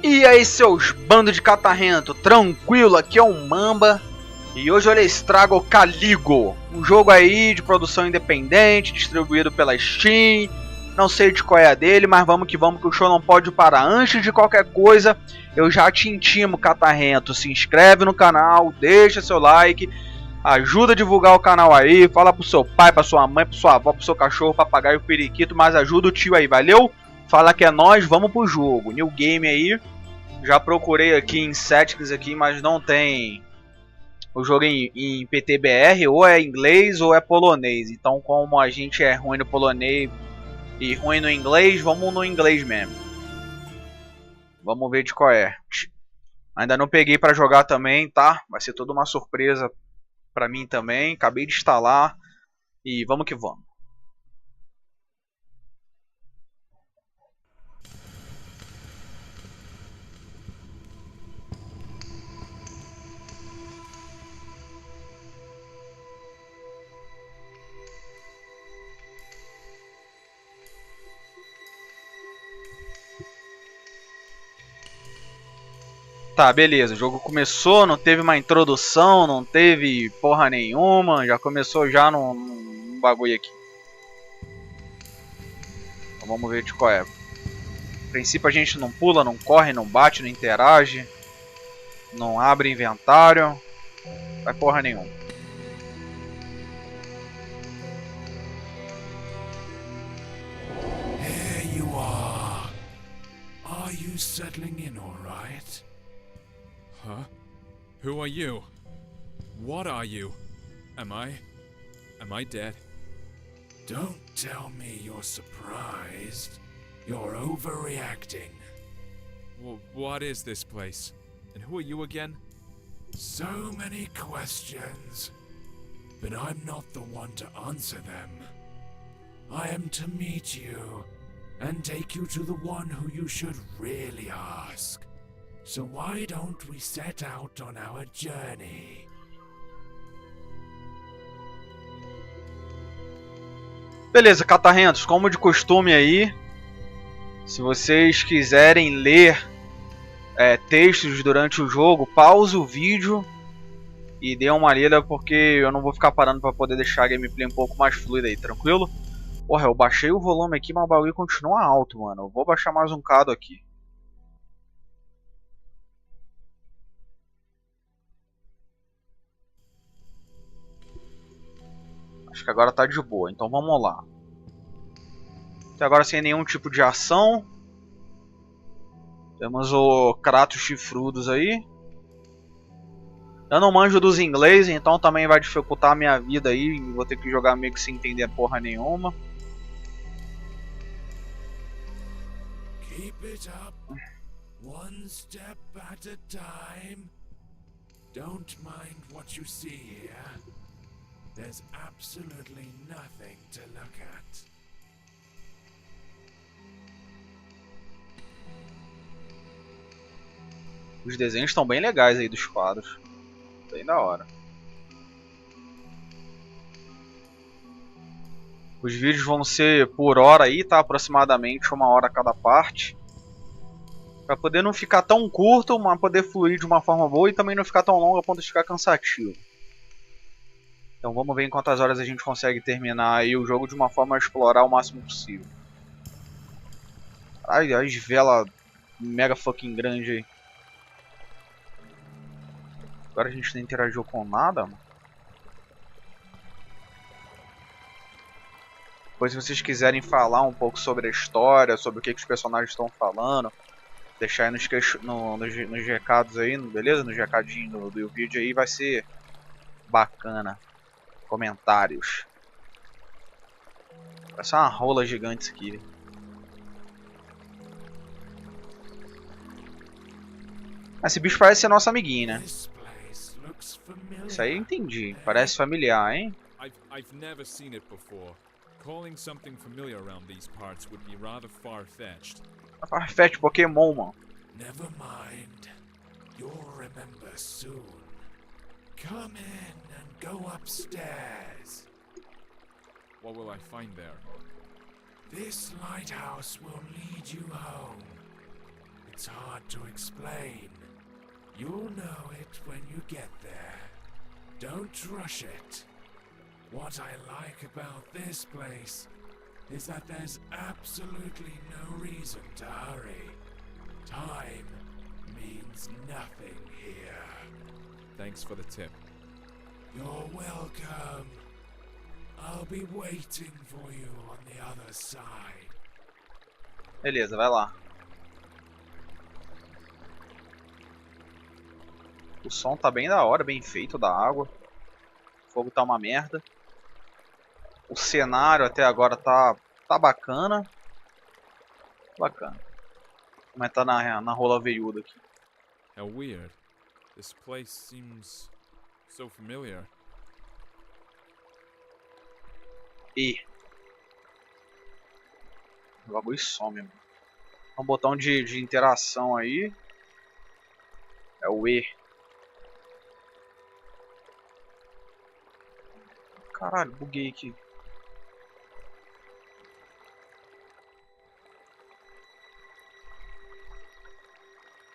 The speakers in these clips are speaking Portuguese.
E aí, seus bandos de catarrento, tranquilo? Aqui é o Mamba e hoje eu lhes trago o Caligo, um jogo aí de produção independente, distribuído pela Steam. Não sei de qual é a dele, mas vamos que o show não pode parar. Antes de qualquer coisa, eu já te intimo, catarrento, se inscreve no canal, deixa seu like, ajuda a divulgar o canal aí, fala pro seu pai, pra sua mãe, pra sua avó, pro seu cachorro, papagaio, periquito, mas ajuda o tio aí, valeu? Fala que é nóis, vamos pro jogo. New game aí. Já procurei aqui em settings aqui, mas não tem o jogo em PTBR, ou é inglês ou é polonês. Então, como a gente é ruim no polonês e ruim no inglês, vamos no inglês mesmo. Vamos ver de qual é. Ainda não peguei para jogar também, tá? Vai ser toda uma surpresa para mim também. Acabei de instalar e vamos que vamos. Tá, beleza, o jogo começou, não teve uma introdução, não teve porra nenhuma, já começou já num bagulho aqui. Então vamos ver de qual é. No princípio a gente não pula, não corre, não bate, não interage, não abre inventário, vai porra nenhuma. Here you are. Are you settling in all right? Huh? Who are you? What are you? Am I dead? Don't tell me you're surprised. You're overreacting. What is this place? And who are you again? So many questions, but I'm not the one to answer them. I am to meet you and take you to the one who you should really ask. So why don't we set out on our journey? Beleza, catarrentos, como de costume aí, se vocês quiserem ler textos durante o jogo, pause o vídeo e dê uma lida, porque eu não vou ficar parando para poder deixar a gameplay um pouco mais fluida aí, tranquilo? Porra, eu baixei o volume aqui, mas o bagulho continua alto, mano. Eu vou baixar mais um bocado aqui. Acho que agora tá de boa, então vamos lá. Até agora sem nenhum tipo de ação. Temos o Kratos chifrudos aí. Eu não manjo dos inglês, então também vai dificultar a minha vida aí. Vou ter que jogar meio que sem entender porra nenhuma. Keep it up, one step at a time. Don't mind what you see here. There's absolutely nothing to look at. Os desenhos estão bem legais aí dos quadros. Bem da hora. Os vídeos vão ser por hora aí, tá? Aproximadamente 1 hora cada parte. Pra poder não ficar tão curto, mas poder fluir de uma forma boa e também não ficar tão longo a ponto de ficar cansativo. Então vamos ver em quantas horas a gente consegue terminar aí o jogo de uma forma a explorar o máximo possível. Ai, as velas mega fucking grande aí. Agora a gente não interagiu com nada, mano. Depois, se vocês quiserem falar um pouco sobre a história, sobre o que os personagens estão falando, deixar aí nos recados aí, beleza? Nos recadinhos do vídeo aí, vai ser bacana. Comentários. Vai ser uma rola gigante isso aqui. Esse bicho parece ser nosso amiguinho, né? Isso aí eu entendi. Parece familiar, hein? I've never seen it before. Calling something familiar around these parts would be rather far-fetched. Far-fetched Pokémon, mano. Never mind. You'll remember soon. Come in and go upstairs. What will I find there? This lighthouse will lead you home. It's hard to explain. You'll know it when you get there. Don't rush it. What I like about this place is that there's absolutely no reason to hurry. Time means nothing here. Thanks for the tip. You're welcome. I'll be waiting for you on the other side. Beleza, vai lá. O som tá bem da hora, bem feito da água. O fogo tá uma merda. O cenário até agora tá bacana. Bacana. Mas tá na rola veiuda aqui. How weird. This place seems so familiar. E o bagulho some, mano. Um botão de interação aí. É o E. Caralho, buguei aqui.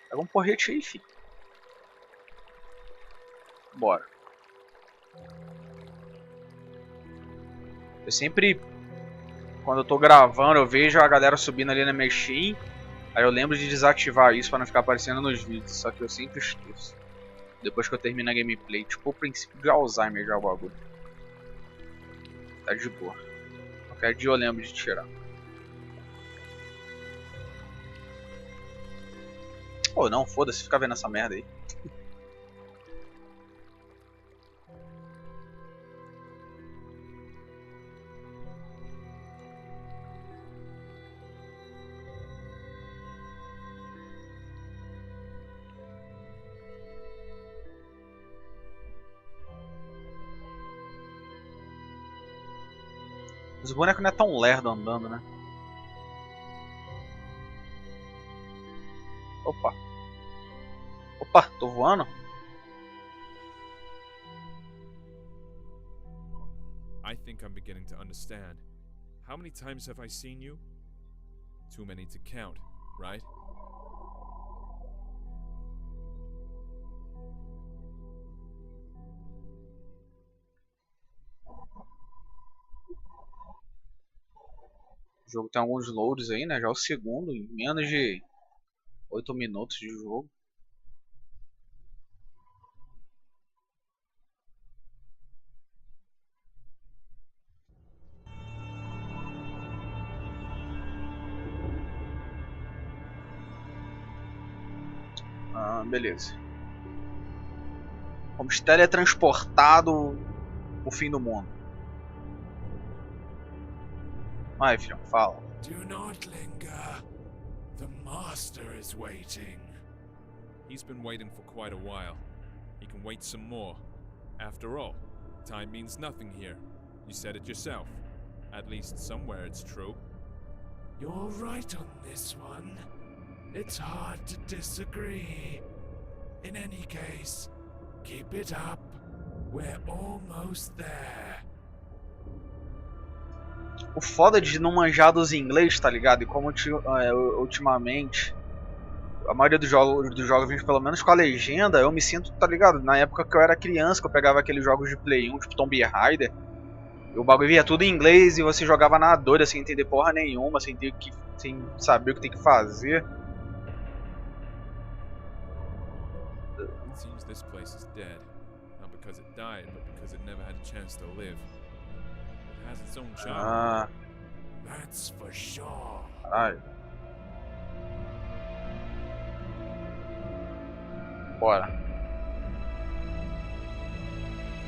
Pega um porrete aí, filho. Bora. Eu sempre, quando eu tô gravando, eu vejo a galera subindo ali na minha Steam. Aí eu lembro de desativar isso pra não ficar aparecendo nos vídeos. Só que eu sempre esqueço. Depois que eu termino a gameplay. Tipo o princípio de Alzheimer já o bagulho. Tá de boa. Qualquer dia eu lembro de tirar. Pô, não, foda-se, fica vendo essa merda aí. Os bonecos não é tão lerdo andando, né? Opa. Opa, tô voando? I think I'm beginning to understand. How many times have I seen you? Too many to count, right? O jogo tem alguns loads aí, né? Já é o segundo, em menos de 8 minutos de jogo. Beleza. Fomos teletransportados pro fim do mundo. Vai, filhão, fala. Do not linger. The master is waiting. He's been waiting for quite a while. He can wait some more. After all, time means nothing here. You said it yourself. At least somewhere it's true. You're right on this one. It's hard to disagree. In any case, keep it up. We're almost there. O foda de não manjar dos inglês, tá ligado? E como ultimamente a maioria dos jogos vem pelo menos com a legenda, eu me sinto, tá ligado? Na época que eu era criança, que eu pegava aqueles jogos de Play 1, tipo Tomb Raider, e o bagulho via tudo em inglês e você jogava na dor, sem entender porra nenhuma, sem saber o que tem que fazer. It seems this place is dead. Not because it died, but because it never had a chance to live. It has its own charm. That's for sure. Caralho. Bora.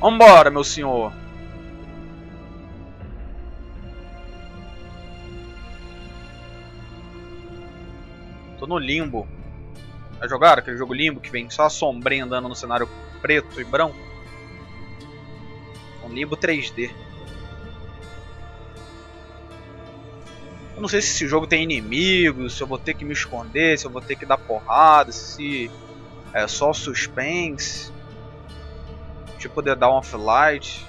Vambora, meu senhor. Tô no limbo. Já jogaram aquele jogo limbo que vem só a sombrinha andando no cenário preto e branco? Um limbo 3D. Eu não sei se esse jogo tem inimigos, se eu vou ter que me esconder, se eu vou ter que dar porrada, se é só suspense. Tipo The Dawn of Light.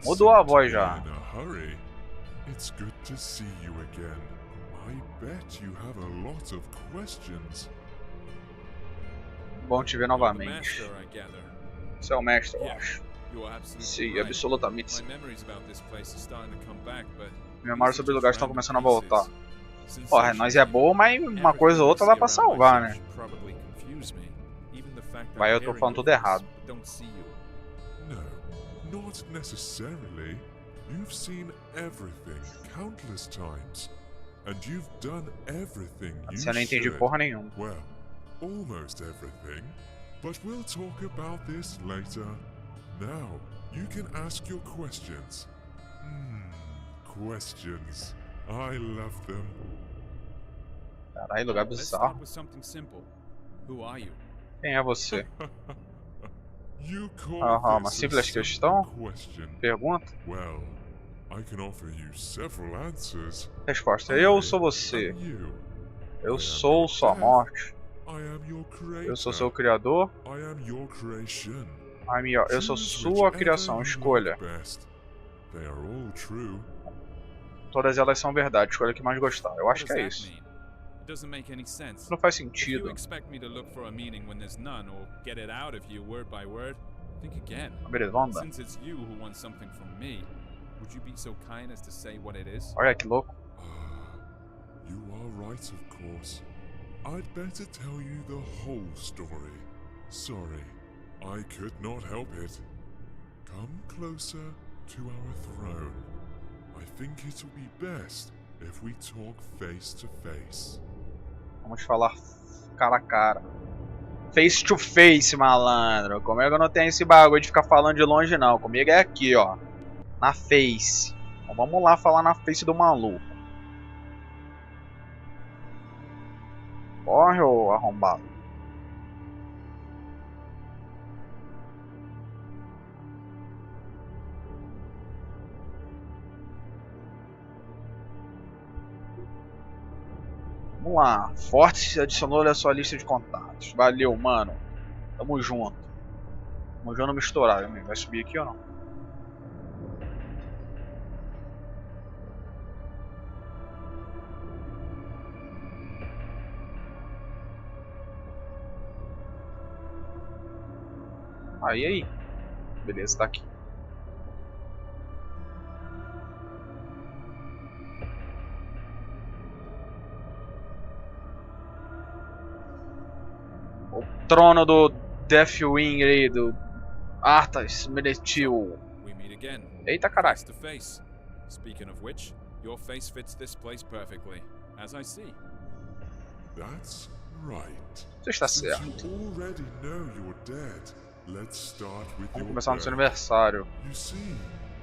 Mudou a voz já. It's good to see you again. I bet you have a lot of questions. Bom te ver You're the novamente. master, I gather. Você é o mestre, eu Yeah, acho. you are absolutely Sim, right. absolutamente My sim. memories about this place are starting to come back, but Memórias sobre lugares estão começando a voltar. Since Porra, nós é boa, mas uma coisa ou outra dá pra salvar, né? Vai, eu tô falando tudo errado. No, not necessarily. You've seen everything countless times. And you've done everything you Você não entendi should. porra nenhuma. Well, almost everything. But we'll talk about this later. Now, you can ask your questions. Questions. I love them. Caralho, lugar Let's bizarro. start with something simple. Who are you? Quem é você? You call Aham, uma this a simples simple questão? question? Pergunta? Well, I can offer you several answers. Resposta: eu sou você. am you. Eu sou sua morte. I am your creator. Eu sou seu criador. I am your creation. Eu sou Choose sua whichever criação. you Escolha. like best. They are all true. Todas elas são verdade. Escolha o que mais gostar. Eu What acho does que é that isso. mean? It doesn't make any sense. Não faz If you sentido. expect me to look for a meaning when there's none, or get it out of you word by word, think again. Beleza, vamos dar. Since it's you who wants something from me, would you be so kind as to say what it is? Olha que louco. You are right, of course. I'd better tell you the whole story. Sorry, I could not help it. Come closer to our throne. I think it'll be best if we talk face to face. Vamos falar cara a cara. Face to face, malandro. Comigo eu não tenho esse bagulho de ficar falando de longe, não. Comigo é aqui, ó. Na face. Então vamos lá falar na face do maluco. Corre, ô arrombado. Vamos lá. Forte adicionou a sua lista de contatos. Valeu, mano. Tamo junto. Tamo junto misturado, amigo. Vai subir aqui ou não? Aí. Beleza, tá aqui. O trono do Deathwing aí, do Arthas Menetil. We meet again. Eita caralho. Face to face. Speaking of which, your face fits this place perfectly, as I see. That's right. Você está Since certo. you already know you're dead, let's start with Vamos your começar no seu birth. aniversário. You see,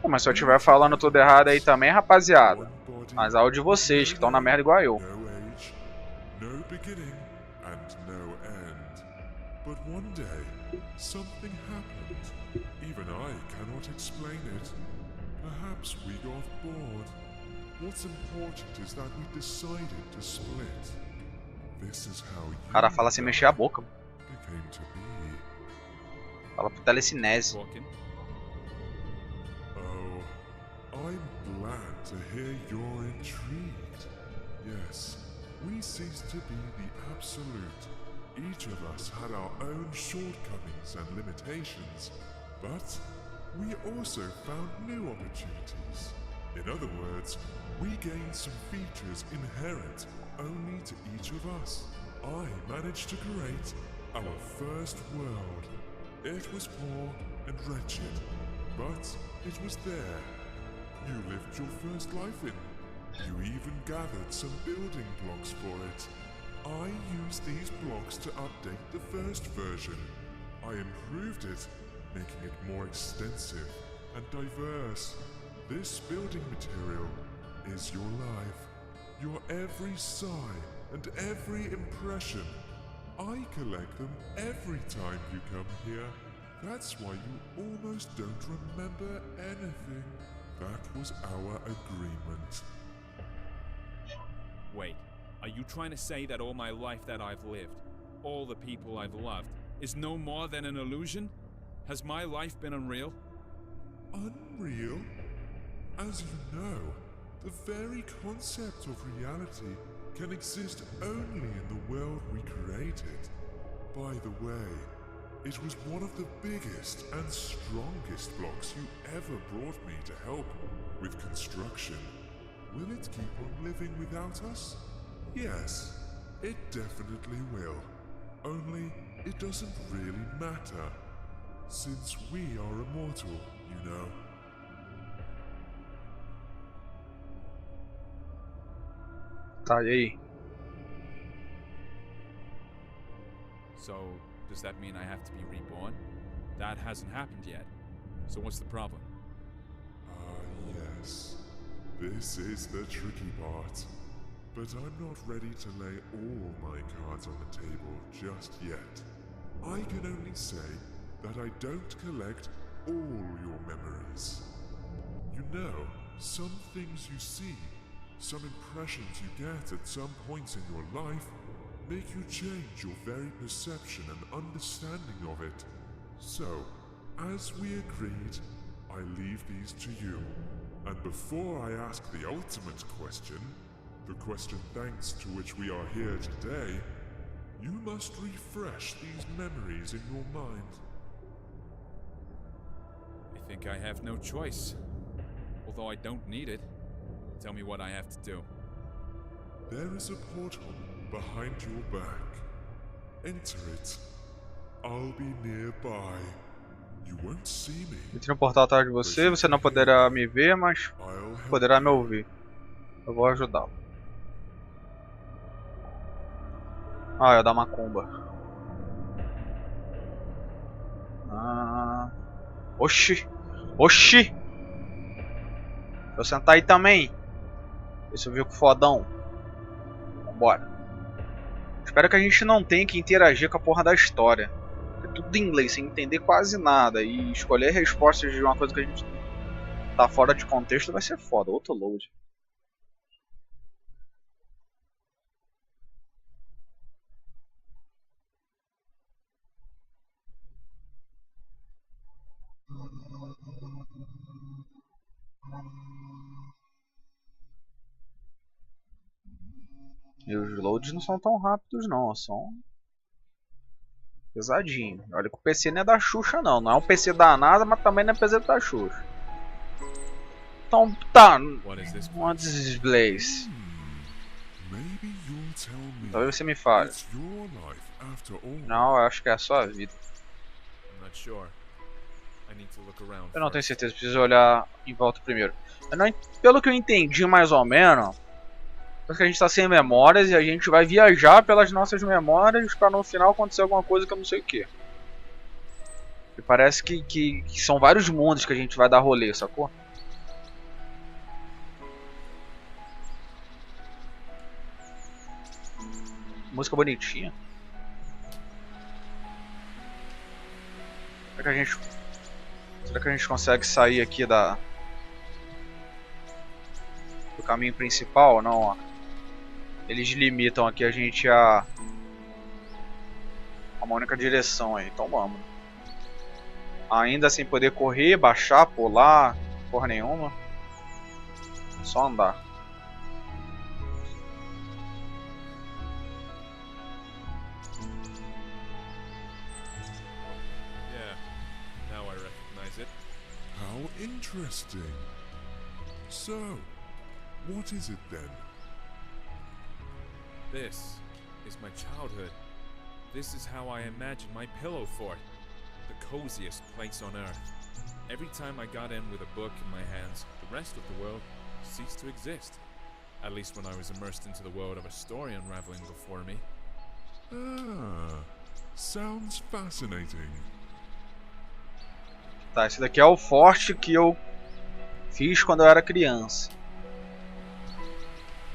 Pô, mas se eu estiver falando tudo errado aí também, rapaziada. one body, Mas é o de vocês que estão na merda igual eu. no age, no beginning, and no end. But one day, something happened. Even I cannot explain it. Perhaps we got bored. What's important is that we decided to split. This is how O cara fala sem mexer a boca. became to be. Fala pro telecinese. Talking. Oh, I'm glad to hear you're intrigued. Yes, we ceased to be the absolute. Each of us had our own shortcomings and limitations, but we also found new opportunities. In other words, we gained some features inherent only to each of us. I managed to create our first world. It was poor and wretched, but it was there. You lived your first life in. You even gathered some building blocks for it. I used these blocks to update the first version. I improved it, making it more extensive and diverse. This building material is your life, your every sigh and every impression. I collect them every time you come here. That's why you almost don't remember anything. That was our agreement. Wait, are you trying to say that all my life that I've lived, all the people I've loved, is no more than an illusion? Has my life been unreal? Unreal? As you know, The very concept of reality can exist only in the world we created. By the way, it was one of the biggest and strongest blocks you ever brought me to help with construction. Will it keep on living without us? Yes, it definitely will. Only it doesn't really matter, since we are immortal, you know. Tá, e aí? So, does that mean I have to be reborn? That hasn't happened yet. So what's the problem? Yes. This is the tricky part. But I'm not ready to lay all my cards on the table just yet. I can only say that I don't collect all your memories. You know, some things you see, some impressions you get at some points in your life, make you change your very perception and understanding of it. So, as we agreed, I leave these to you. And before I ask the ultimate question, the question thanks to which we are here today, you must refresh these memories in your mind. I think I have no choice. Although I don't need it. Tell me what I have to do. There is a portal behind your back. Enter it. I'll be nearby. You won't see me. Entre no portal atrás de você, você não poderá me ver, mas I'll help poderá me you. ouvir. Eu vou ajudá-lo. Ah, é da macumba. Ah. Oxi! Oxi! Deixa eu sentar aí também. Esse eu vi com fodão. Vambora. Espero que a gente não tenha que interagir com a porra da história. É tudo em inglês, sem entender quase nada. E escolher respostas de uma coisa que a gente tá fora de contexto vai ser foda. Outro load. E os loads não são tão rápidos não, são pesadinhos. Olha que o PC não é da Xuxa não, não é um PC da NASA, mas também não é PC da Xuxa. Então tá, What is this what place? is this place? Maybe you'll tell me. Talvez você me fale. It's your life after all. Não, eu acho que é a sua vida. I'm not sure. I need to look around Eu não tenho first. certeza, preciso olhar em volta primeiro. Eu não, pelo que eu entendi mais ou menos, parece que a gente está sem memórias e a gente vai viajar pelas nossas memórias para no final acontecer alguma coisa que eu não sei o que. E parece que são vários mundos que a gente vai dar rolê, sacou? Música bonitinha. Será que a gente consegue sair aqui do caminho principal? Não, ó. Eles limitam aqui a gente a uma única direção aí. Então vamos. Ainda sem poder correr, baixar, pular, porra nenhuma. Só andar. Yeah, now I recognize it. How interesting. So, what is it then? This is my childhood. This is how I imagined my pillow fort. The coziest place on earth. Every time I got in with a book in my hands, the rest of the world ceased to exist. At least when I was immersed into the world of a story unraveling before me. Ah, sounds fascinating. Tá, esse daqui é o forte que eu fiz quando eu era criança.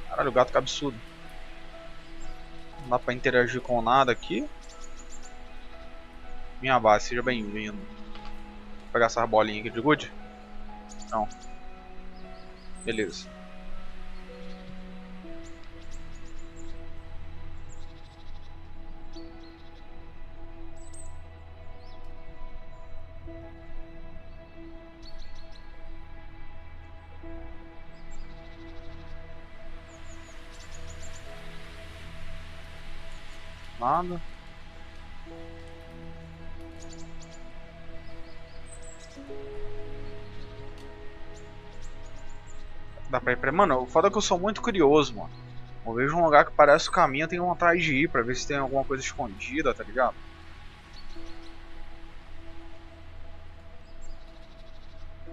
Caralho, o gato que absurdo. Não dá pra interagir com nada aqui. Minha base, seja bem-vindo. Vou pegar essas bolinhas aqui de good? Não. Beleza. Nada. Dá pra ir pra... Mano, o foda é que eu sou muito curioso, mano. Eu vejo um lugar que parece o caminho, eu tenho vontade de ir pra ver se tem alguma coisa escondida, tá ligado?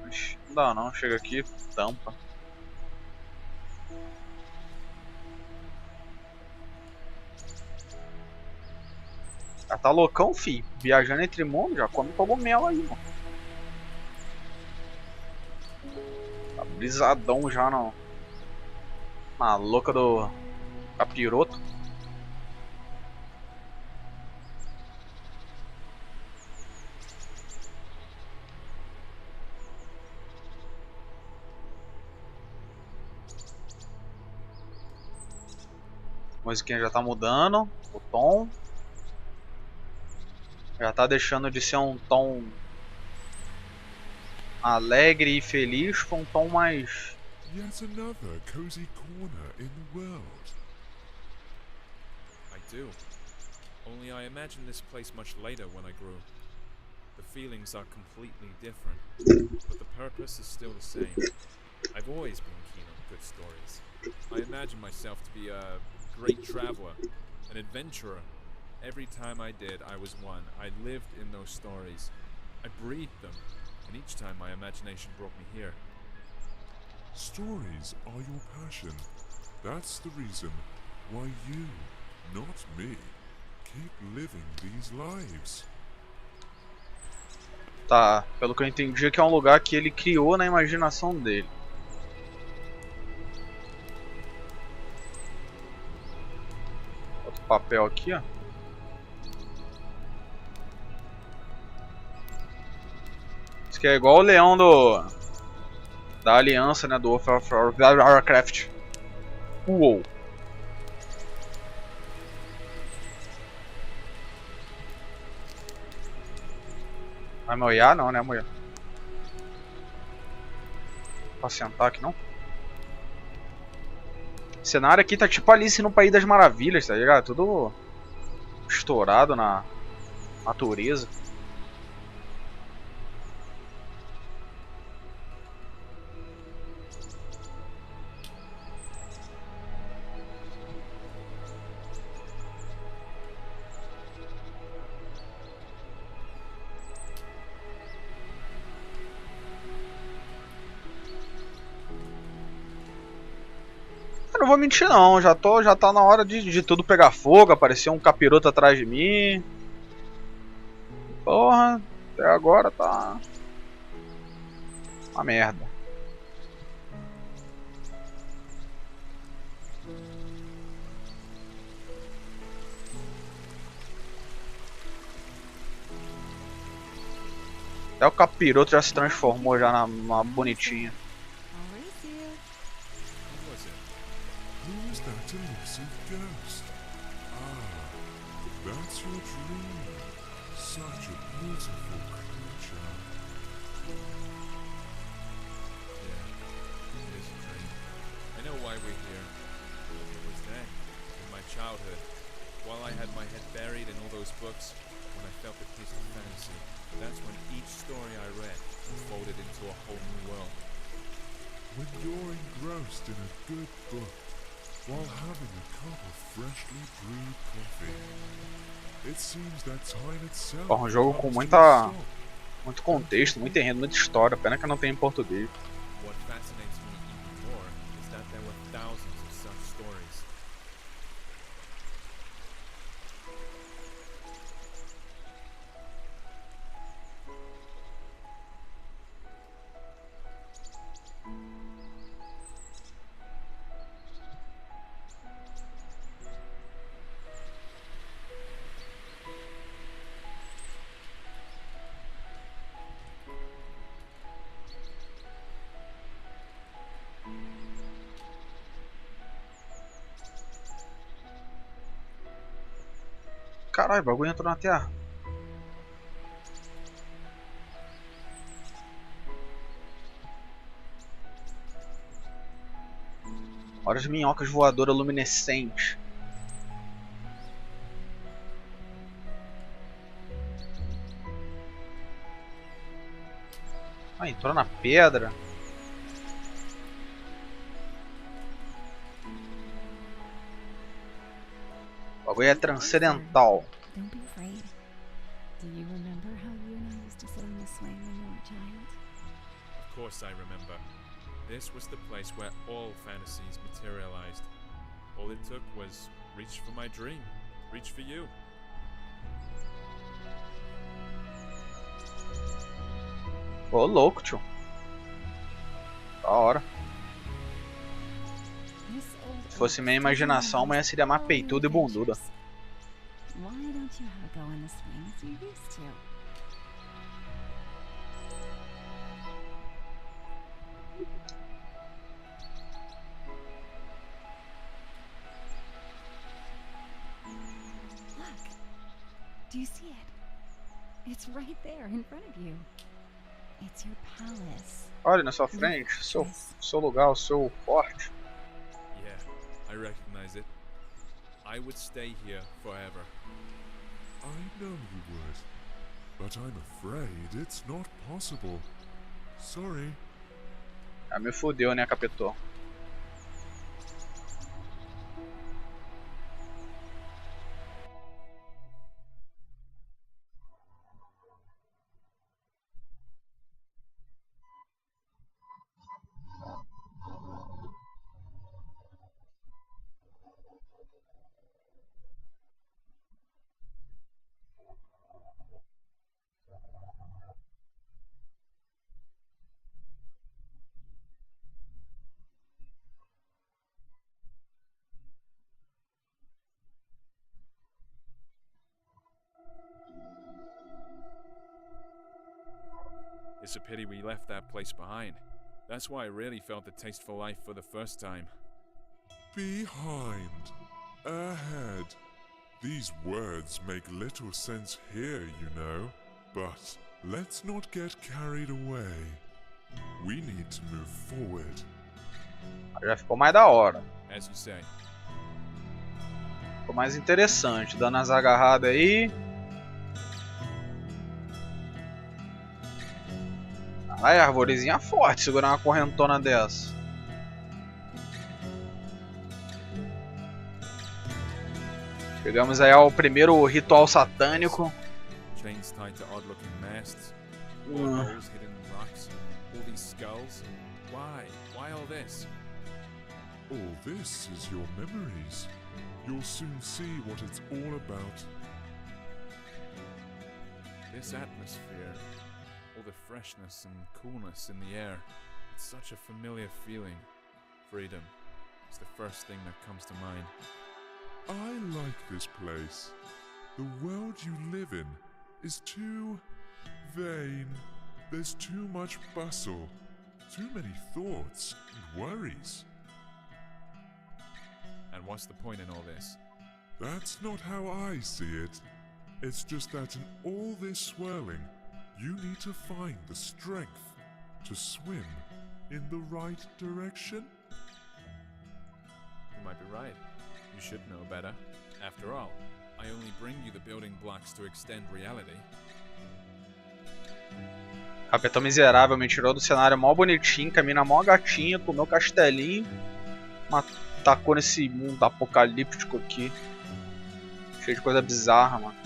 Mas não dá não, chega aqui, tampa. Já tá loucão, fi. Viajando entre mundos, já come cogumelo aí, mano. Tá brisadão já no... na louca do capiroto. A musiquinha já tá mudando o tom. Já tá deixando de ser um tom alegre e feliz para um tom mais... Yet another cozy corner in the world. I do. Only I imagined this place much later when I grew. The feelings are completely different, but the purpose is still the same. I've always been keen on good stories. I imagine myself to be a great traveler, an adventurer. Every time I did, I was one. I lived in those stories. I breathed them, and each time my imagination brought me here. Stories are your passion. That's the reason why you, not me, keep living these lives. Tá, pelo que eu entendi, que é um lugar que ele criou na imaginação dele. Outro papel aqui, ó. Isso aqui é igual o leão da aliança, né, do World of Warcraft. Uou. Vai me olhar? Não, né, mulher? Pra sentar aqui, não? O cenário aqui tá tipo Alice no País das Maravilhas, tá ligado? Tudo estourado na natureza. Eu não vou mentir não, já tá na hora de tudo pegar fogo, apareceu um capiroto atrás de mim. Porra, até agora tá uma merda. Até o capiroto já se transformou já numa bonitinha. Who is that elusive ghost? Ah, that's your dream. Such a beautiful creature. Yeah, it is a dream. I know why we're here. It was then, in my childhood, while I had my head buried in all those books, when I felt the taste of fantasy. That's when each story I read unfolded into a whole new world. When you're engrossed in a good book, while having a cup of freshly brewed coffee, it seems that time itself Um jogo com comes to a stop. muito contexto, muito enredo, muita história. Pena que eu não tenho em português. What fascinates me even more is that there were thousands of such stories. Caralho, o bagulho entrou na terra. Olha as minhocas voadoras luminescentes. Ah, entrou na pedra. O bagulho é transcendental. Don't be afraid. Do you remember how you and I used to sit on the swing when you were a child? Of course I remember. This was the place where all fantasies materialized. All it took was reach for my dream, reach for you. Ô, louco, tio. Da hora. Se fosse minha imaginação, amanhã seria mais peituda e bunduda. Why don't you have a go on the swing as you used to? Look. Do you see it? It's right there in front of you. It's your palace. Olha na sua frente, seu lugar, o seu forte. Yeah, I recognize it. I would stay here forever. I know you would, but I'm afraid it's not possible. Sorry. Ah, me fudeu, né, capitão? It's a pity we left that place behind. That's why I really felt the taste for life for the first time. Behind. Ahead. These words make little sense here, you know. But let's not get carried away. We need to move forward. Já ficou mais da hora. As you say. Ficou mais interessante. Dando as agarradas aí. Ai, arvorezinha forte segurar uma correntona dessa. Chegamos aí ao primeiro ritual satânico. Chains tied to odd-looking masts. Holes hidden in rocks. All these skulls. Why? Why all this? All this is your memories. You'll soon see what it's all about. This atmosphere. All the freshness and coolness in the air. It's such a familiar feeling. Freedom is the first thing that comes to mind. I like this place. The world you live in is too vain. There's too much bustle, too many thoughts and worries. And what's the point in all this? That's not how I see it. It's just that in all this swirling, you need to find the strength to swim in the right direction. You might be right. You should know better. After all, I only bring you the building blocks to extend reality. Capitão miserável me tirou do cenário mó bonitinho, camina mó gatinha com o meu castelinho. Tacou nesse mundo apocalíptico aqui. Cheio de coisa bizarra, mano.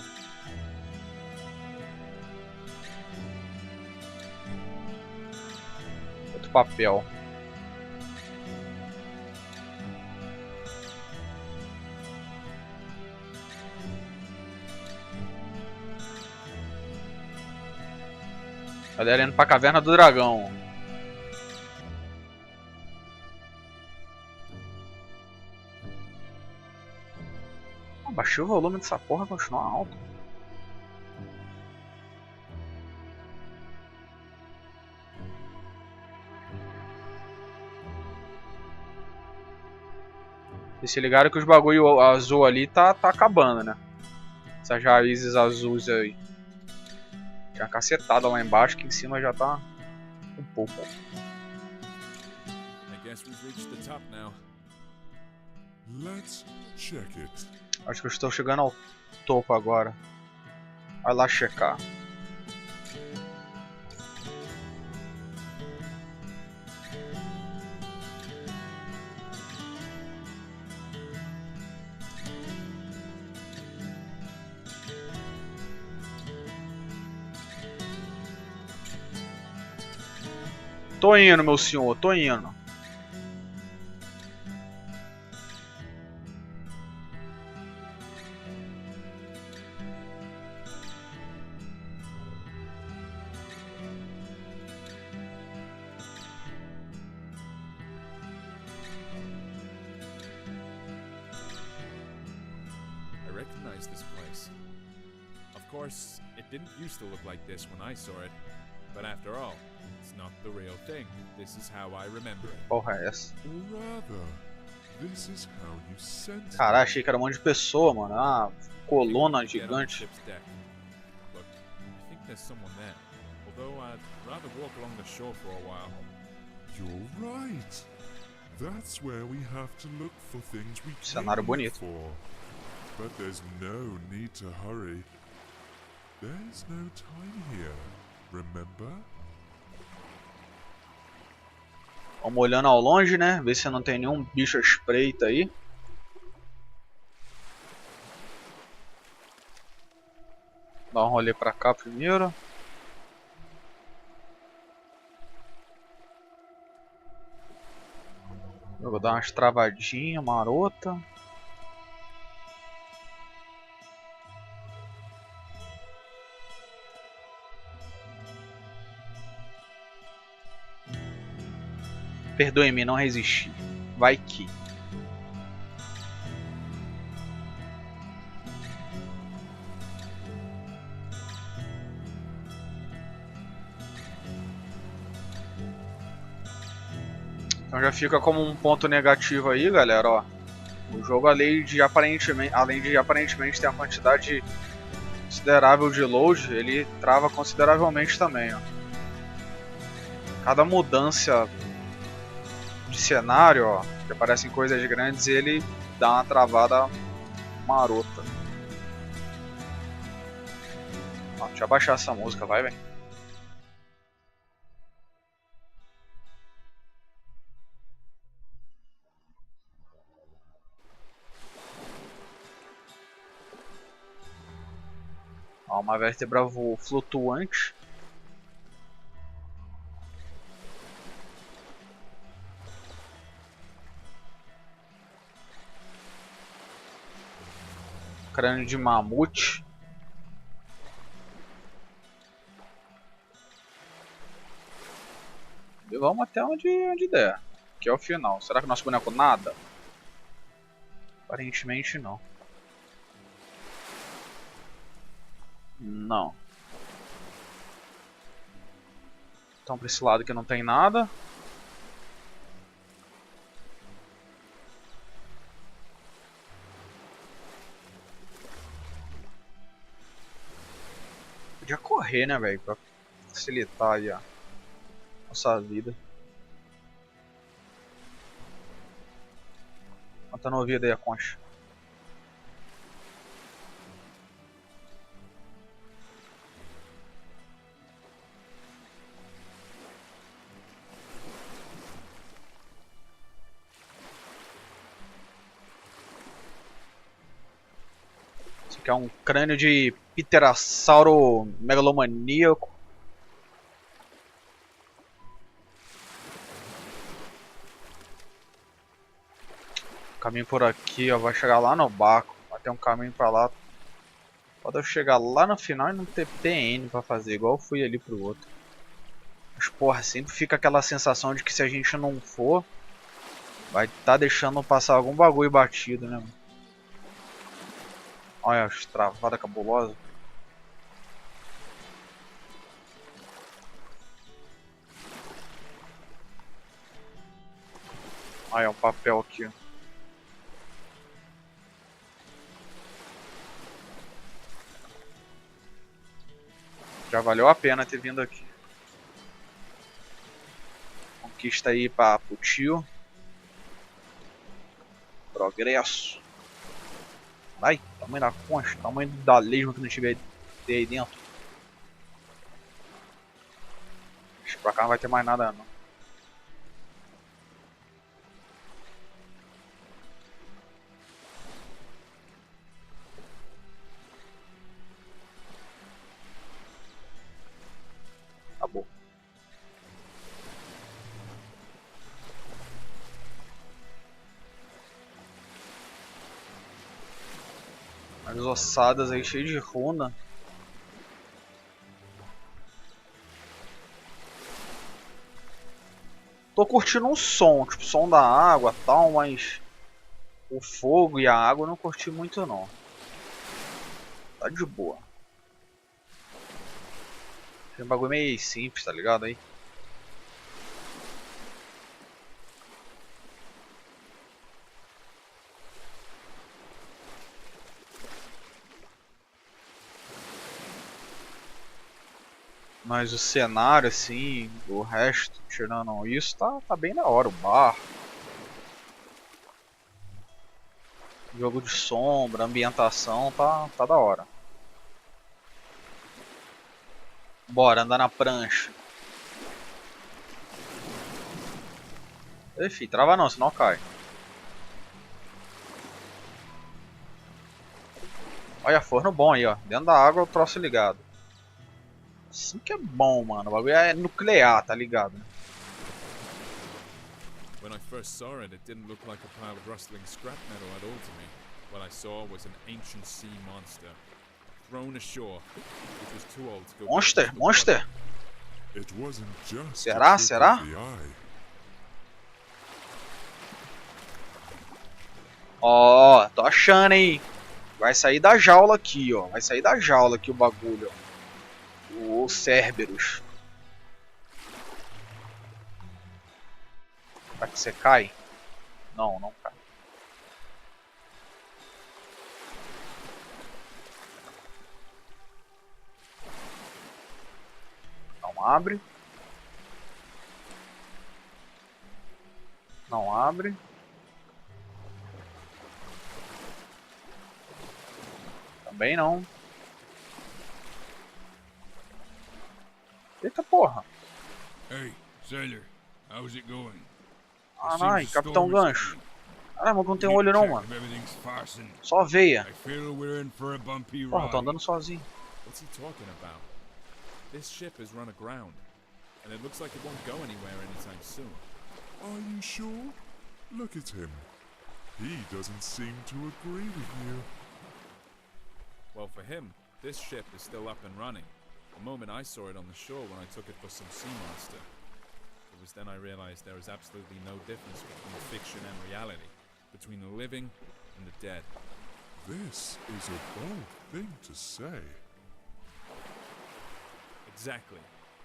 Outro papel. Galera indo pra caverna do dragão. Baixei o volume dessa porra, continua alto. E se ligaram que os bagulho azul ali tá acabando, né? Essas raízes azuis aí. Tinha uma cacetada lá embaixo, que em cima já tá um pouco. I guess we've reached the top now. Let's check it. Acho que eu estou chegando ao topo agora. Vai lá checar. Tô indo, meu senhor, tô indo. I recognize this place. Of course, it didn't used to look like this when I saw it. But after all, it's not the real thing. This is how I remember it. Porra é essa? Or rather, this is how you sense Caralho, it. achei que era um monte de pessoa, mano. Uma coluna Get on the gigante. ship's deck. Look, I think there's someone there. Although I'd rather walk along the shore for a while. You're right. That's where we have to look for things we Cenário came bonito. for. But there's no need to hurry. There's no time here, remember? Vamos olhando ao longe, né? Ver se não tem nenhum bicho à espreita aí. Dá um rolê pra cá primeiro. Eu vou dar umas travadinhas, marota. Perdoe-me, não resisti. Vai que. Então já fica como um ponto negativo aí, galera, ó. O jogo, além de aparentemente ter uma quantidade considerável de load, ele trava consideravelmente também, ó. Cada mudança de cenário, ó, que aparecem coisas grandes, ele dá uma travada marota. Ó, deixa eu abaixar essa música, vai, velho. Ó, uma vértebra flutuante. Crânio de mamute. E vamos até onde der. Que é o final. Será que nosso boneco nada? Aparentemente não. Não. Então pra esse lado que não tem nada. Podia correr, né, velho? Pra facilitar aí a nossa vida. Quanto no ouvido aí a concha. Esse aqui é um crânio de pterossauro megalomaníaco. Caminho por aqui, ó, vai chegar lá no barco. Vai ter um caminho pra lá. Pode eu chegar lá no final e não ter PN pra fazer, igual eu fui ali pro outro. Mas porra, sempre fica aquela sensação de que se a gente não for, vai tá deixando passar algum bagulho batido, né, mano? Olha as travadas cabulosas. Olha um papel aqui, ó. Já valeu a pena ter vindo aqui. Conquista aí para o tio. Progresso. Vai, tamanho da concha, tamanho da lesma que não tiver aí dentro. Acho que pra cá não vai ter mais nada não. Acabou. As ossadas aí cheias de runa. Tô curtindo o som, tipo, o som da água e tal, mas o fogo e a água eu não curti muito não. Tá de boa. Tem um bagulho meio simples, tá ligado aí? Mas o cenário, assim, o resto, tirando isso, tá bem da hora. O bar. Jogo de sombra, ambientação, tá da hora. Bora, andar na prancha. Ei, filho, trava não, senão cai. Olha, forno bom aí, ó. Dentro da água o troço ligado. Assim que é bom, mano. O bagulho é nuclear, tá ligado? When I first saw it, it didn't look like a pile of rustling scrap metal at all to me. What I saw was an ancient sea monster, thrown ashore, which was too old to go back Monster, into the monster. water. It wasn't just Será? a trick Será? of the eye. Ó, tô achando, hein. Vai sair da jaula aqui, ó. Vai sair da jaula aqui o bagulho, ó. O Cerberus. Será que você cai? Não, não cai. Não abre. Não abre. Também não. Eita porra. Hey, sailor, how's it going? Ai, Capitão Gancho. Caramba, não tem olho não, mano. Só veia. I feel we're in for a bumpy Porra, tô ride. andando sozinho. What's he talking about? This ship has run aground, and it looks like it won't go anywhere anytime soon. Are you sure? Look at him. He doesn't seem to agree with you. Well, for him, this ship is still up and running. The moment I saw it on the shore when I took it for some sea monster. It was then I realized there is absolutely no difference between fiction and reality, between the living and the dead. This is a bold thing to say. Exactly.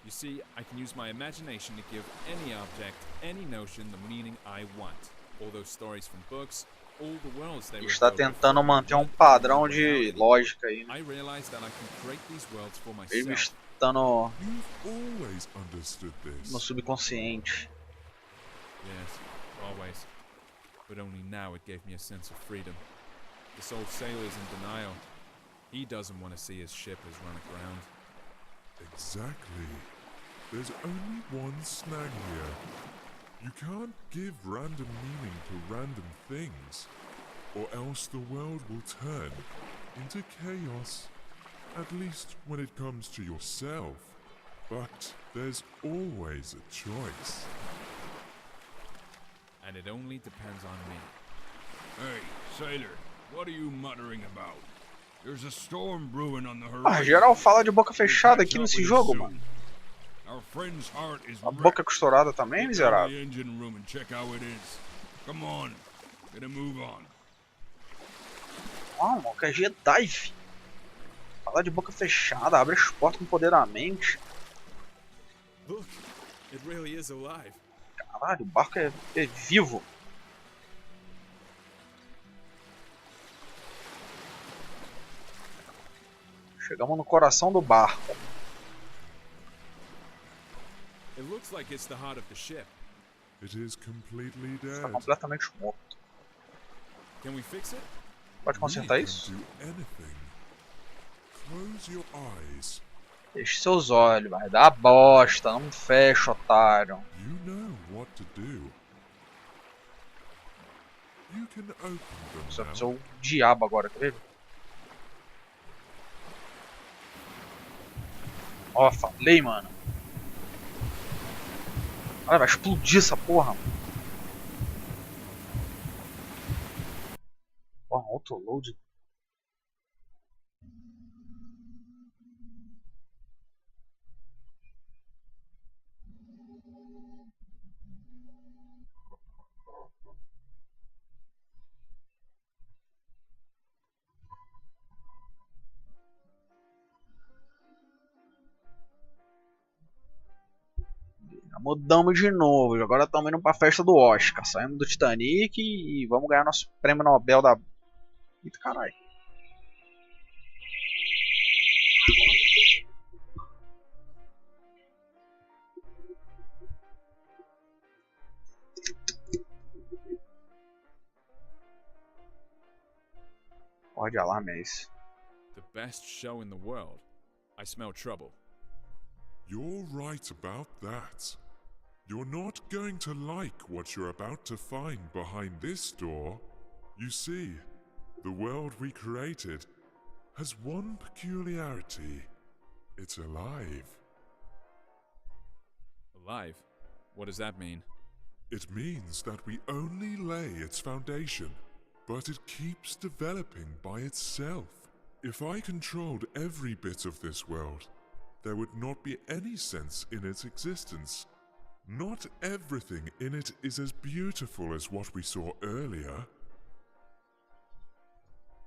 You see, I can use my imagination to give any object, any notion, the meaning I want. All those stories from books, all the worlds they Está wrote tentando before manter um we padrão went de reality. lógica aí, né? I realized that I can create these worlds for Mesmo myself. estando You've always understood this. no subconsciente. Yes, always. But only now it gave me a sense of freedom. This old sailor's in denial. He doesn't want to see his ship has run aground. Exactly. There's only one snag here. You can't give random meaning to random things, or else the world will turn into chaos. At least when it comes to yourself. But there's always a choice. And it only depends on me. Hey, sailor, what are you muttering about? There's a storm brewing on the Ah, horizon. geral fala de boca fechada We'll aqui catch up nesse with it jogo, soon. mano. Our friend's heart is A wrecked. boca costurada também, Get down to miserável. the engine room and check how it is. Come on, gotta move on. Ah, mano, que é Jedi, fi. Fala de boca fechada, abre as portas com poder da mente. Look, it really is alive. Caralho, o barco é vivo. Chegamos no coração do barco. It looks like it's the heart of the ship. It is completely Está dead. completamente morto. Can we fix it? Pode We consertar can isso? do anything. Close your eyes. Feche seus olhos, vai dar bosta, não fecha, otário. You know what to do. You can open Você them vai ser now. o diabo agora, quer ver? Ó, falei, mano. Olha, vai explodir essa porra. Ó, autoload. Mudamos de novo. Agora estamos indo pra festa do Oscar. Saímos do Titanic e vamos ganhar nosso prêmio Nobel da... Eita, caralho. Pode alarme, é isso. The best show in the world. I smell trouble. You're right about that. You're not going to like what you're about to find behind this door. You see, the world we created has one peculiarity. It's alive. Alive? What does that mean? It means that we only lay its foundation, but it keeps developing by itself. If I controlled every bit of this world, there would not be any sense in its existence. Not everything in it is as beautiful as what we saw earlier.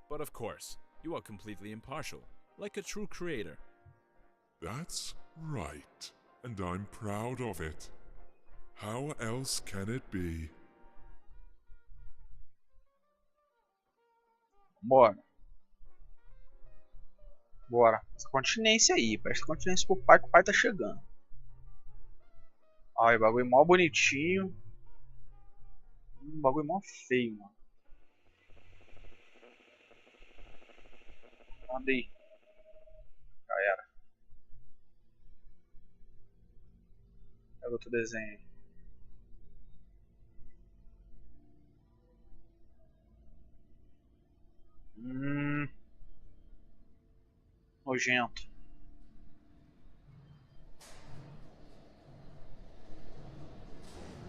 But of course, you are completely impartial, like a true creator. That's right, and I'm proud of it. How else can it be? Bora. Bora. Essa continência aí. Presta continência pro pai, que o pai tá chegando. Olha, bagulho mó bonitinho. Bagulho mó feio, mano. Anda aí. Já era. Pega outro desenho aí. Nojento.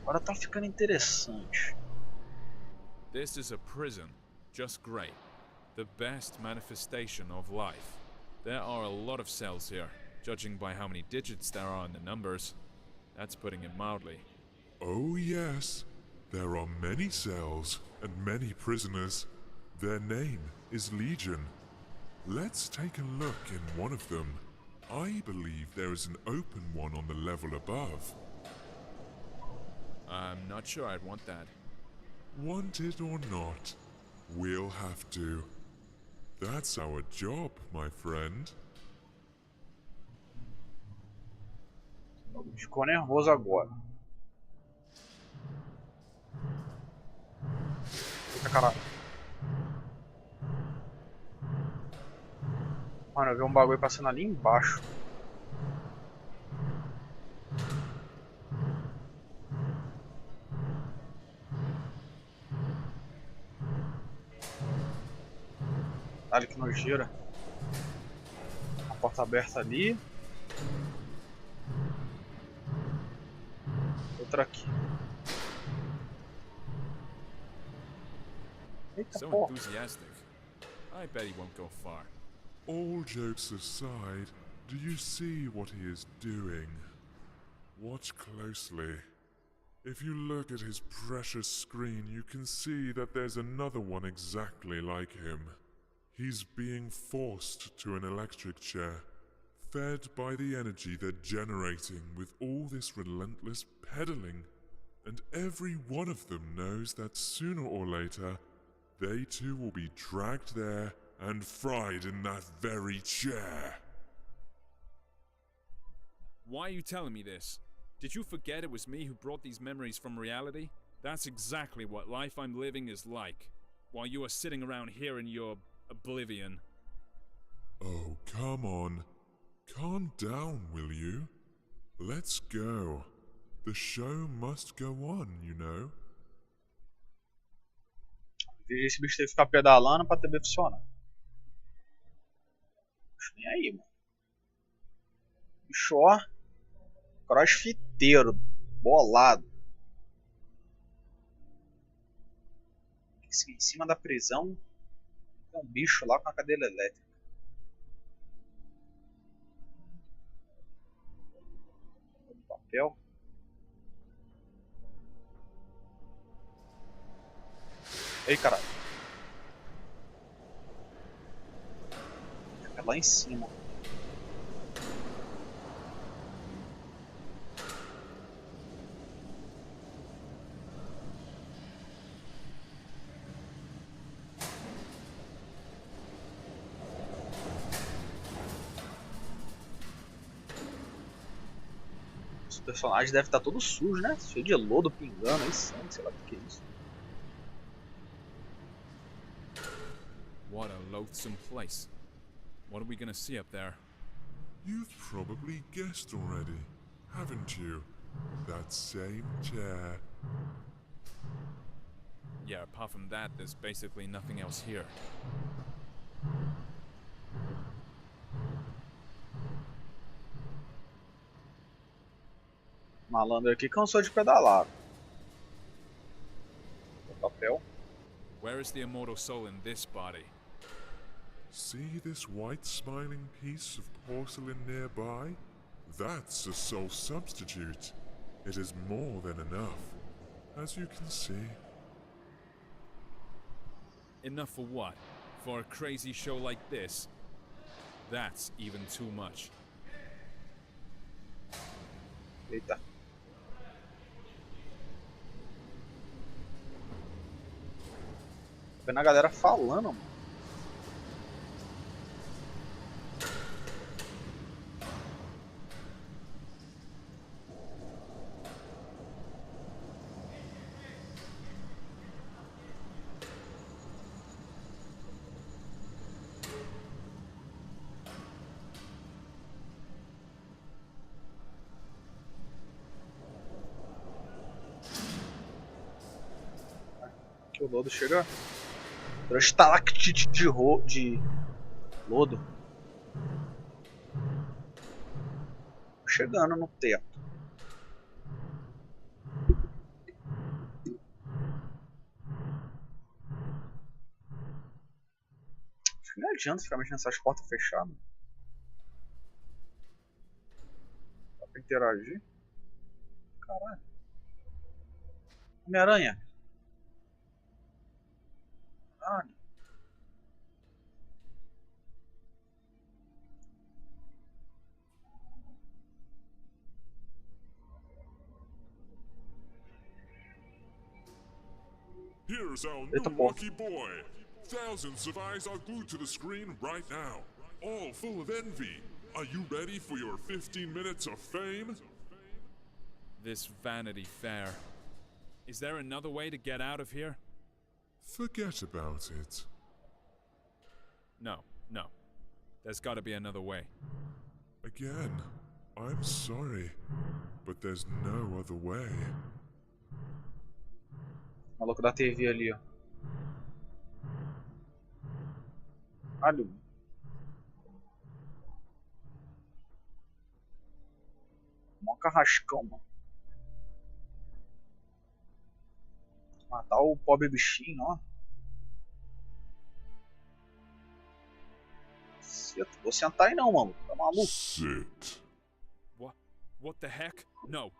Agora tá ficando interessante. This is a prison. Just great. The best manifestation of life. There are a lot of cells here, judging by how many digits there are in the numbers. That's putting it mildly. Oh yes, there are many cells and many prisoners. Their name is Legion. Let's take a look in one of them. I believe there is an open one on the level above. I'm not sure I'd want that. Want it or not, we'll have to. That's our job, my friend. Ficou nervoso agora. Eita caralho. Mano, eu vi um bagulho passando ali embaixo. Detalhe que não gira. A porta aberta ali. Outra aqui. Eita So porra. enthusiastic. I bet he won't go far. All jokes aside, do you see what he is doing? Watch closely. If you look at his precious screen, you can see that there's another one exactly like him. He's being forced to an electric chair, fed by the energy they're generating with all this relentless pedaling. And every one of them knows that sooner or later, they too will be dragged there and fried in that very chair. Why are you telling me this? Did you forget it was me who brought these memories from reality? That's exactly what life I'm living is like, while you are sitting around here in your oblivion. Oh, come on. Calm down, will you? Let's go. The show must go on, you know. Esse bicho tem que ficar pedalando pra TV funcionar. Bicho nem aí, mano. Bicho, ó. Crossfiteiro. Bolado. Em cima da prisão tem um bicho lá com a cadeira elétrica. Papel. Ei, caralho. Fica lá em cima. personagem deve estar todo sujo, né? Cheio de lodo pingando aí, sangue, sei lá o que é isso. What a loathsome place. What are we gonna see up there? You've probably guessed already, haven't you? That same chair. Yeah, apart from that, there's basically nothing else here. Malandro aqui cansou de pedalar. Papel. Where is the immortal soul in this body? See this white smiling piece of porcelain nearby? That's a soul substitute. It is more than enough, as you can see. Enough for what? For a crazy show like this? That's even too much. Eita. Tô vendo a galera falando, mano. Que o lodo chega. Virou estalactite de lodo. Chegando no teto. Acho que não adianta ficar mexendo nessas portas fechadas. Dá pra interagir. Caralho. Homem-Aranha. Caralho. Here's our Eita, new porra. lucky boy. Thousands of eyes are glued to the screen right now, all full of envy. Are you ready for your 15 minutes of fame? This Vanity Fair. Is there another way to get out of here? Forget about it. No, no. There's gotta be another way. Again, I'm sorry, but there's no other way. Maluco da TV ali, ó. Caralho. Mó carrascão, mano. Matar o pobre bichinho, ó. Vou sentar aí não, mano. Tá maluco? Sit. What the heck? No.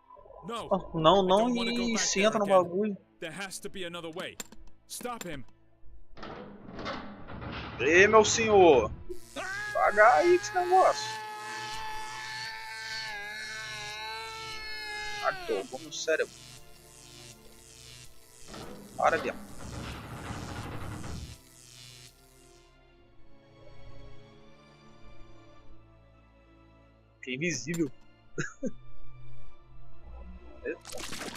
No. Não, I não, don't wanna go e back senta there no again. bagulho. There has to be another way. Stop him. Ei, meu senhor. Pagar aí esse negócio. Tocou no cérebro. Para ali, ó. Fiquei invisível.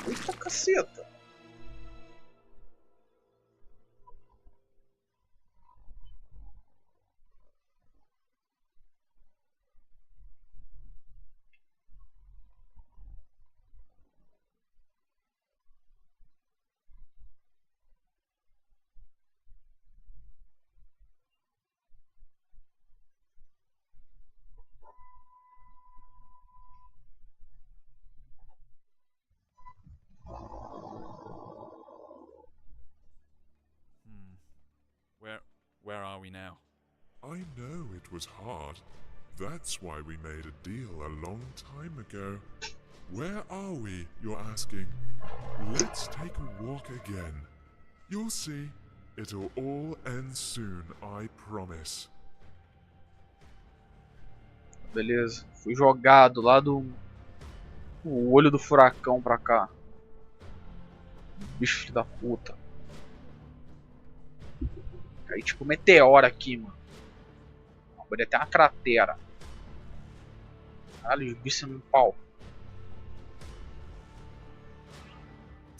Eita caceta. Where are we now? I know it was hard. That's why we made a deal a long time ago. Where are we, you're asking? Let's take a walk again. You'll see. It'll all end soon, I promise. Beleza. Fui jogado lá do olho do furacão pra cá. Bicho filho da puta. Aí tipo meteoro aqui, mano. Pode até uma cratera. Caralho, os bichos no pau.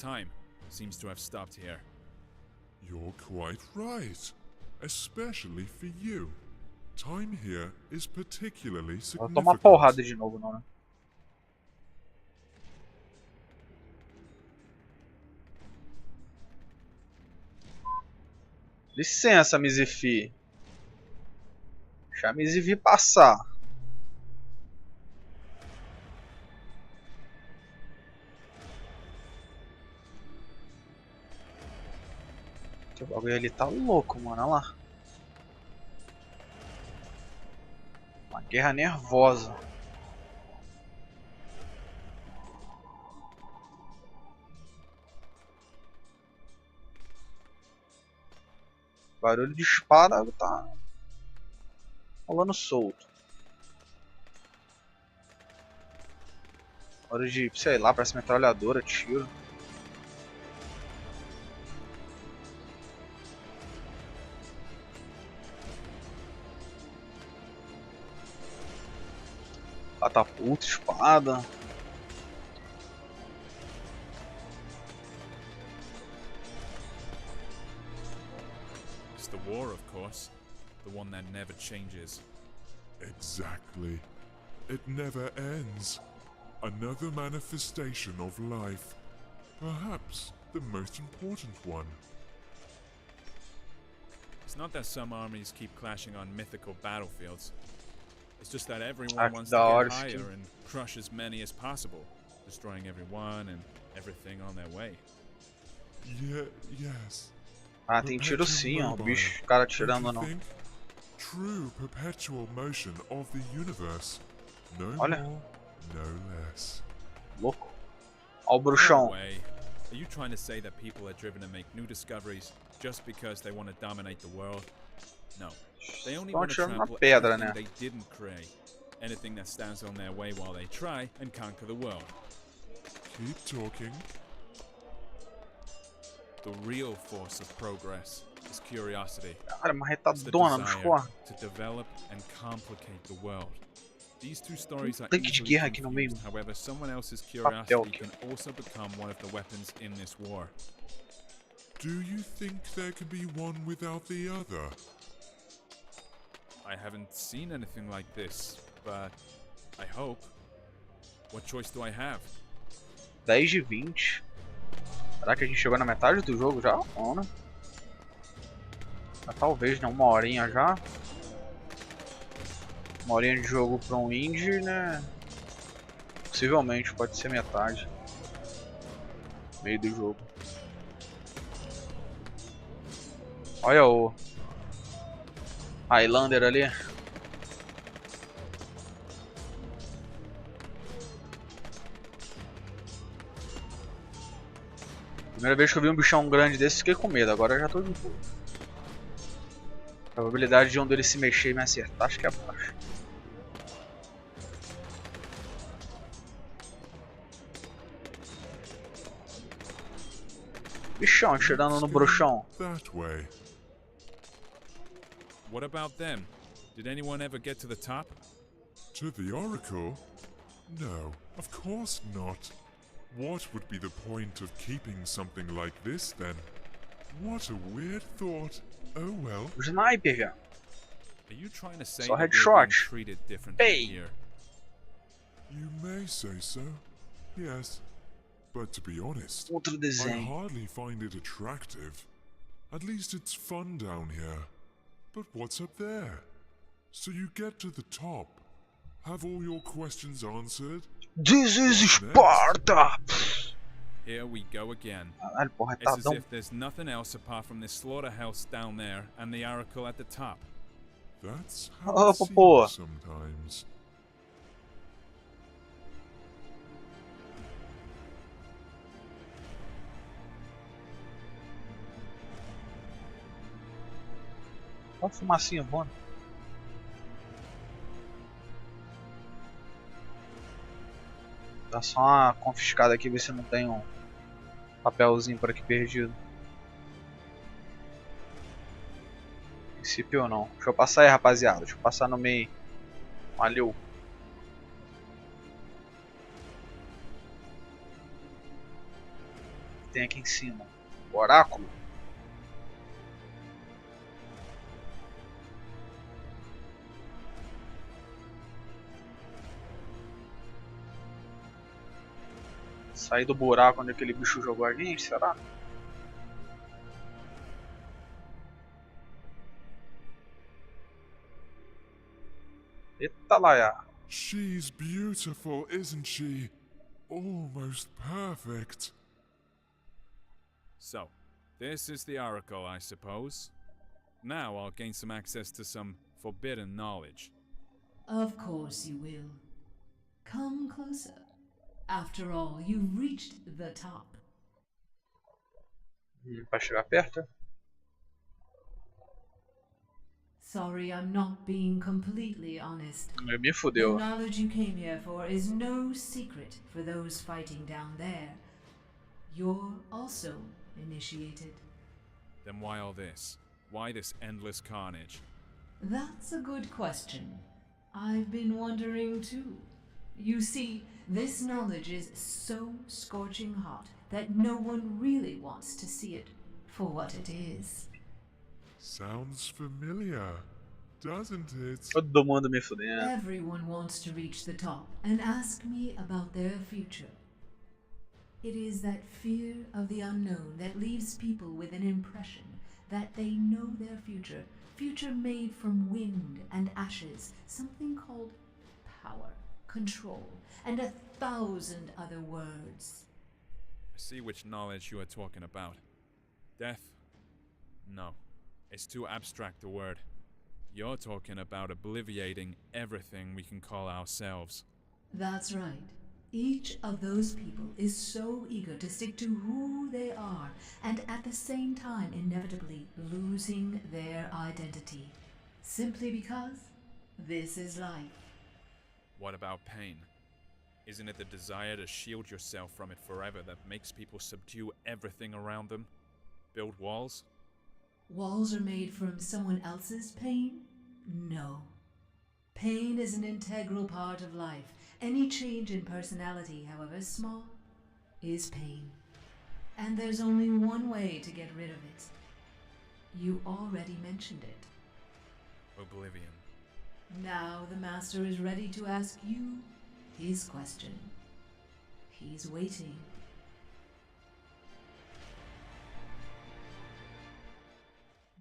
time seems to have stopped here. You're quite right. Especially for you. Time here is particularly Vou tomar significant. porrada de novo, não, né? Licença, Mizifi. Deixa a Mizifi passar. O bagulho ali tá louco, mano. Olha lá. Uma guerra nervosa. Barulho de espada tá rolando solto. Barulho de, sei lá, parece metralhadora, tiro. Catapulta, espada. It's the war, of course. The one that never changes. Exactly. It never ends. Another manifestation of life. Perhaps the most important one. It's not that some armies keep clashing on mythical battlefields. It's just that Ah, everyone que wants da to hora get isso higher aqui. and crush as many as possible, destroying everyone and everything on their way. Yes. Ah, tem tiro sim, ó. O bicho, o cara atirando ou não. True perpetual motion of the universe. No Olha. more, no less. Louco. Ó o No bruxão. way. Are you trying to say that people are driven to make new discoveries just because they want to dominate the world? No. They only Estão want to atirando na trample pedra, anything né? they didn't create. Anything that stands on their way while they try and conquer the world. Keep talking. The real force of progress is curiosity. Cara, uma It's the retadona nos desire cornos. to develop and complicate the world. These two stories are tanque de easily guerra aqui no meio. confused. However, someone else's Papel curiosity aqui. can also become one of the weapons in this war. Do you think there can be one without the other? I haven't seen anything like this, but I hope. What choice do I have? 10 de 20. Será que a gente chegou na metade do jogo já? Não, né? Ah, talvez, né? Uma horinha já. Uma horinha de jogo pra um indie, né? Possivelmente, pode ser metade. Meio do jogo. Olha o Highlander ali. Primeira vez que eu vi um bichão grande desse, fiquei com medo. Agora eu já tô de boa. A probabilidade de um deles se mexer e me acertar, acho que é baixa. Bichão, atirando no Let's go bruxão. That way. What about them? Did anyone ever get to the top? To the Oracle? No, of course not. What would be the point of keeping something like this then? What a weird thought. Oh well. O sniper, já. Are you trying to say Só that we're being headshot. treated differently Hey. here? You may say so. Yes. But to be honest, Outro I desenho. hardly find it attractive. At least it's fun down here. But what's up there? So you get to the top. Have all your questions answered? This is Sparta! Here we go again. Caralho, porra, It's as retadão. if there's nothing else apart from this slaughterhouse down there and the oracle at the top. That's how Oh, it Popo. seems sometimes. Olha a fumacinha voando. Dá só uma confiscada aqui, ver se não tem um papelzinho por aqui perdido. Princípio não. Deixa eu passar aí, rapaziada. Deixa eu passar no meio. Valeu. Tem aqui em cima. Oráculo. Sair do buraco onde aquele bicho jogou a gente, será? Eita laia. She's beautiful, isn't she? Almost perfect. So, this is the Oracle, I suppose. Now I'll gain some access to some forbidden knowledge. Of course you will. Come closer. After all, you've reached the top. Pra chegar perto? Sorry, I'm not being completely honest. Me The fudeu. knowledge you came here for is no secret for those fighting down there. You're also initiated. Then why all this? Why this endless carnage? That's a good question. I've been wondering too. You see, this knowledge is so scorching hot that no one really wants to see it for what it is. Sounds familiar, doesn't it? Todo mundo me fudendo. Everyone wants to reach the top and ask me about their future. It is that fear of the unknown that leaves people with an impression that they know their future, future made from wind and ashes, something called power, control, and 1,000 other words. I see which knowledge you are talking about. Death? No. It's too abstract a word. You're talking about obliviating everything we can call ourselves. That's right. Each of those people is so eager to stick to who they are, and at the same time inevitably losing their identity. Simply because this is life. What about pain? Isn't it the desire to shield yourself from it forever that makes people subdue everything around them? Build walls? Walls are made from someone else's pain? No. Pain is an integral part of life. Any change in personality, however small, is pain. And there's only one way to get rid of it. You already mentioned it. Oblivion. Now the Master is ready to ask you his question. He's waiting.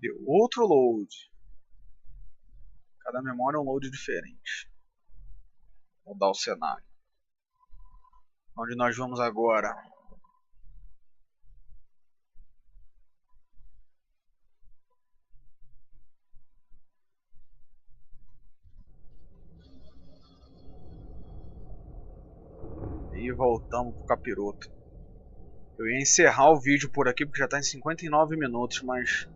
Deu outro load. Cada memória é um load diferente. Mudar o cenário. Onde nós vamos agora? E voltamos pro capiroto. Eu ia encerrar o vídeo por aqui porque já está em 59 minutos, mas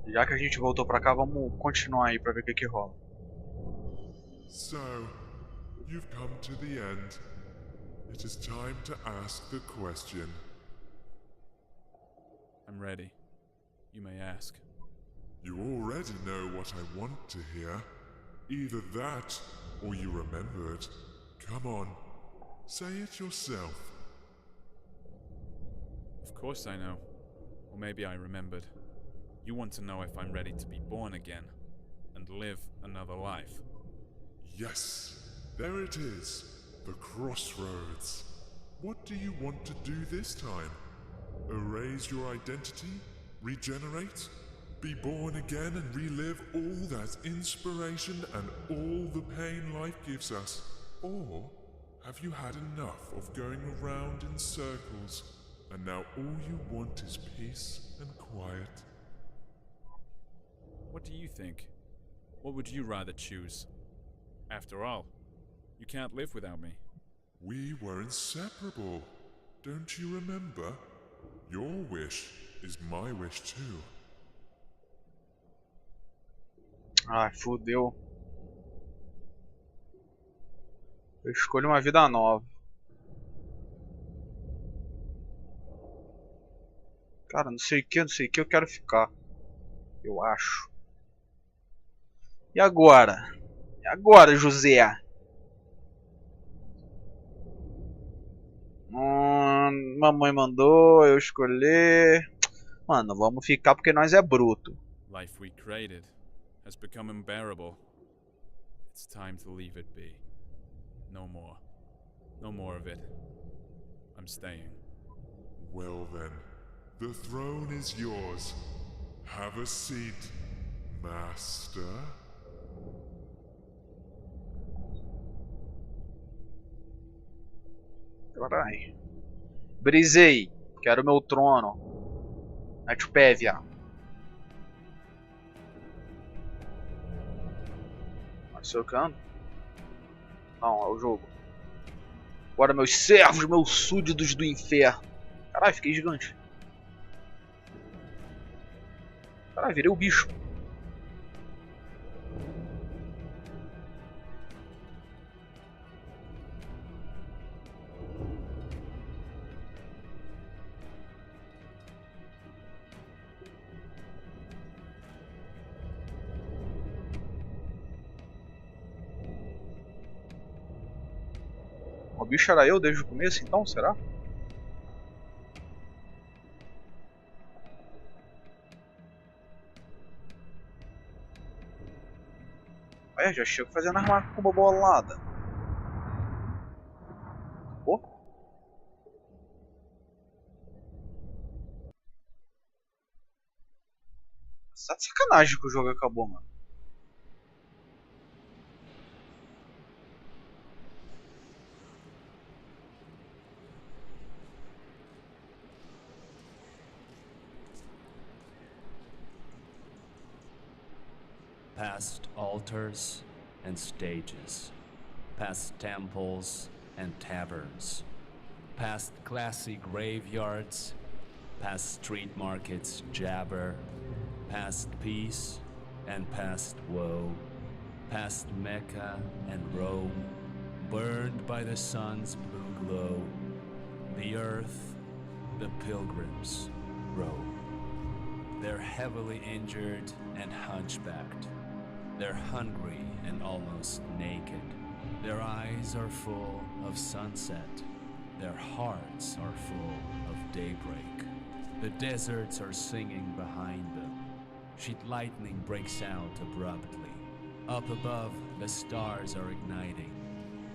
já que a gente voltou pra cá, vamos continuar aí pra ver o que rola. So, you've come to the end. It is time to ask the question. I'm ready. You may ask. You already know what I want to hear. Either that, or you remember it. Come on, say it yourself. Of course I know. Or maybe I remembered. You want to know if I'm ready to be born again and live another life. Yes, there it is. The crossroads. What do you want to do this time? Erase your identity? Regenerate? Be born again and relive all that inspiration and all the pain life gives us? Or have you had enough of going around in circles and now all you want is peace and quiet? What do you think? What would you rather choose? After all, you can't live without me. We were inseparable. Don't you remember? Your wish is my wish too. Ai, fudeu. Eu escolho uma vida nova. Cara, não sei o que eu quero ficar. Eu acho. E agora? E agora, José? mamãe mandou eu escolher. Mano, vamos ficar porque nós é bruto. Life we created has become unbearable. It's time to leave it be. No more. No more of it. I'm staying. Well then, the throne is yours. Have a seat, master. Caralho. Brisei. Quero meu trono. Mete o pé, viado. Mas sou eu que ando? Não, é o jogo. Bora, meus servos, meus súditos do inferno. Caralho, fiquei gigante. Caralho, virei o bicho. O bicho era eu desde o começo, então? Será? É, já chego fazendo arma com uma bolada. Pô. Tá de sacanagem que o jogo acabou, mano. Past altars and stages, past temples and taverns, past classy graveyards, past street markets jabber, past peace and past woe, past Mecca and Rome, burned by the sun's blue glow, the earth, the pilgrims roam. They're heavily injured and hunchbacked. They're hungry and almost naked. Their eyes are full of sunset. Their hearts are full of daybreak. The deserts are singing behind them. Sheet lightning breaks out abruptly. Up above, the stars are igniting.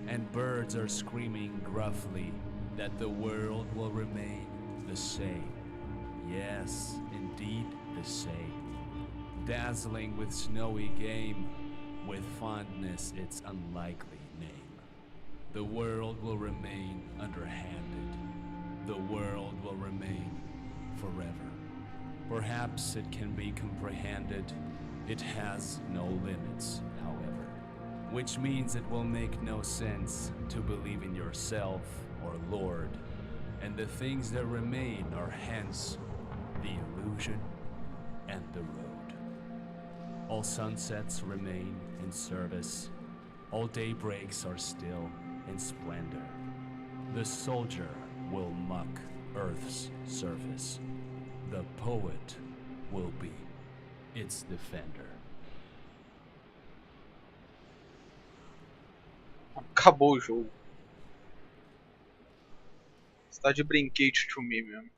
And birds are screaming gruffly that the world will remain the same. Yes, indeed the same. Dazzling with snowy game, with fondness its unlikely name. The world will remain underhanded. The world will remain forever. Perhaps it can be comprehended. It has no limits, however. Which means it will make no sense to believe in yourself or Lord. And the things that remain are hence the illusion and the road. All sunsets remain in service. All daybreaks are still in splendor. The soldier will muck Earth's surface. The poet will be its defender. Acabou o jogo. Você tá de brinquedo to me mesmo.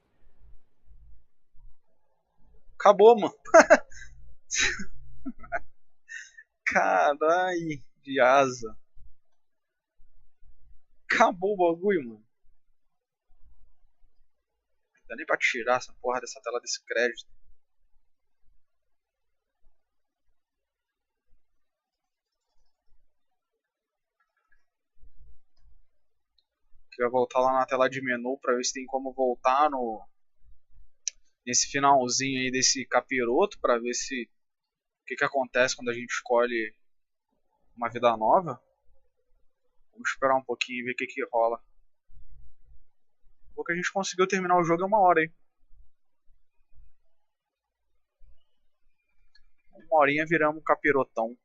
Acabou, mano. Carai, de asa. Acabou o bagulho, mano. Não dá nem pra tirar essa porra dessa tela desse crédito. Queria voltar lá na tela de menu pra ver se tem como voltar no nesse finalzinho aí desse capiroto pra ver se o que acontece quando a gente escolhe uma vida nova. Vamos esperar um pouquinho e ver o que rola. Porque a gente conseguiu terminar o jogo em 1 hora aí. 1 horinha viramos um capirotão.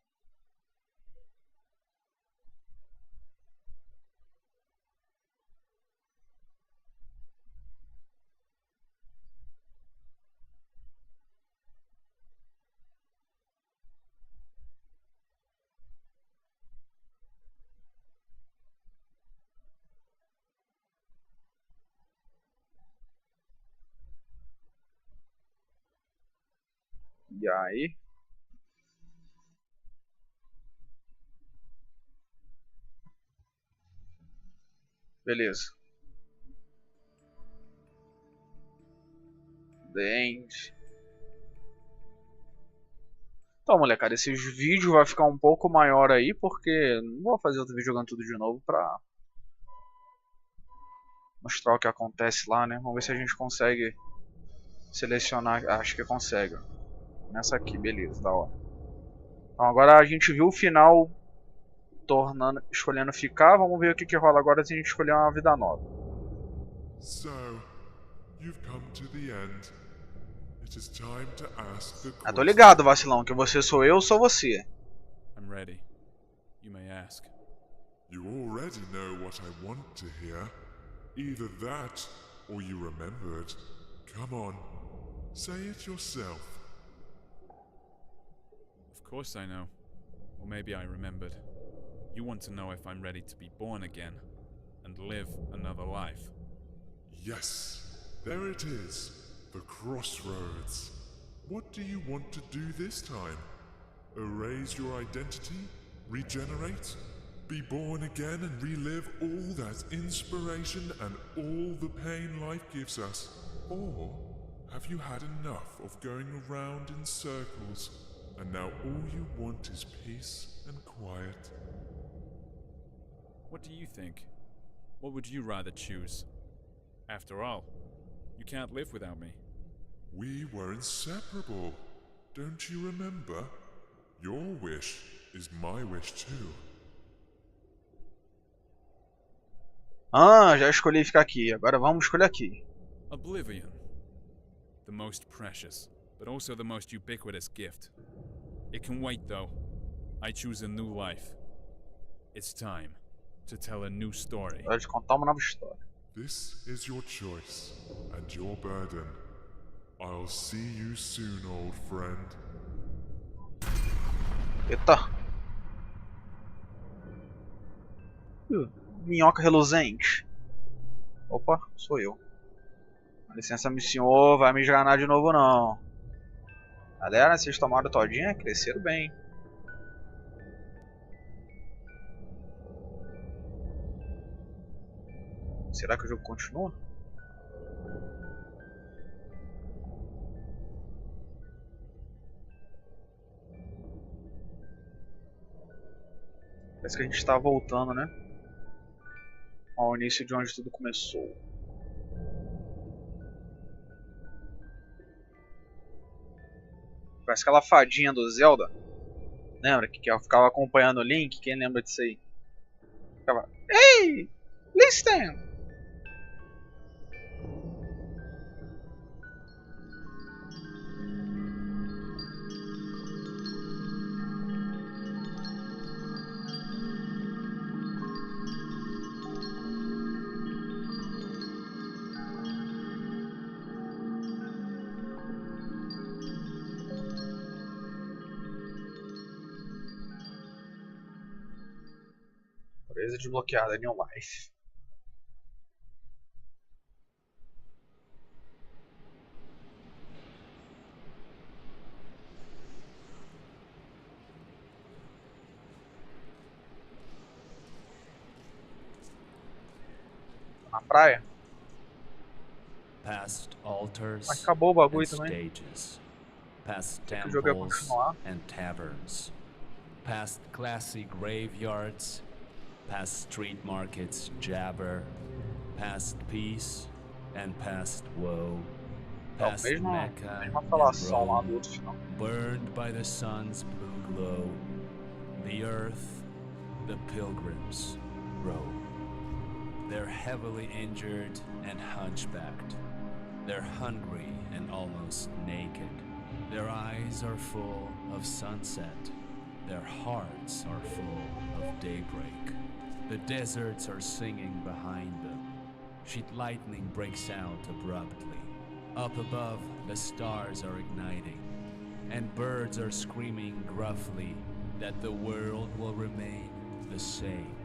E aí? Beleza. The End. Então, molecada, esses vídeos vai ficar um pouco maior aí, porque não vou fazer outro vídeo jogando tudo de novo pra mostrar o que acontece lá, né? Vamos ver se a gente consegue selecionar. Acho que consegue. Nessa aqui, beleza, da hora. Então, agora a gente viu o final escolhendo ficar. Vamos ver o que rola agora se a gente escolher uma vida nova. So, you've come to the end. It is time to ask the Ah, tô question. ligado, vacilão, que você sou eu sou você. I'm ready. You may ask. You already know what I want to hear. Either that, or you remembered. Come on, say it yourself. Of course I know. Or maybe I remembered. You want to know if I'm ready to be born again and live another life. Yes, there it is. The crossroads. What do you want to do this time? Erase your identity? Regenerate? Be born again and relive all that inspiration and all the pain life gives us? Or have you had enough of going around in circles and now all you want is peace and quiet? What do you think? What would you rather choose? After all, you can't live without me. We were inseparable. Don't you remember? Your wish is my wish too. Ah, já escolhi ficar aqui. Agora vamos escolher aqui. Oblivion. The most precious, but also the most ubiquitous gift. It can wait though. I choose a new life. It's time to tell a new story. Hora de contar uma nova história. This is your choice and your burden. I'll see you soon, old friend. Eita. Minhoca reluzente. Opa, sou eu. Com licença, meu senhor. Vai me esganar de novo, não. Galera, vocês tomaram todinha? Cresceram bem. Será que o jogo continua? Parece que a gente está voltando, né? Ao início de onde tudo começou. Parece aquela fadinha do Zelda. Lembra que ela ficava acompanhando o Link? Quem lembra disso aí? Ficava, ei! Listen! Presa desbloqueada, New Life. Na praia? Past altars Acabou o bagulho and também. stages, past O jogo ia temples continuar. and taverns, past classy graveyards, past street markets jabber, past peace and past woe, É a past mesma Mecca falação lá and do outro final. Rome, burned by the sun's blue glow, the earth, the pilgrims roam. They're heavily injured and hunchbacked. They're hungry and almost naked. Their eyes are full of sunset. Their hearts are full of daybreak. The deserts are singing behind them. Sheet lightning breaks out abruptly. Up above, the stars are igniting. And birds are screaming gruffly that the world will remain the same.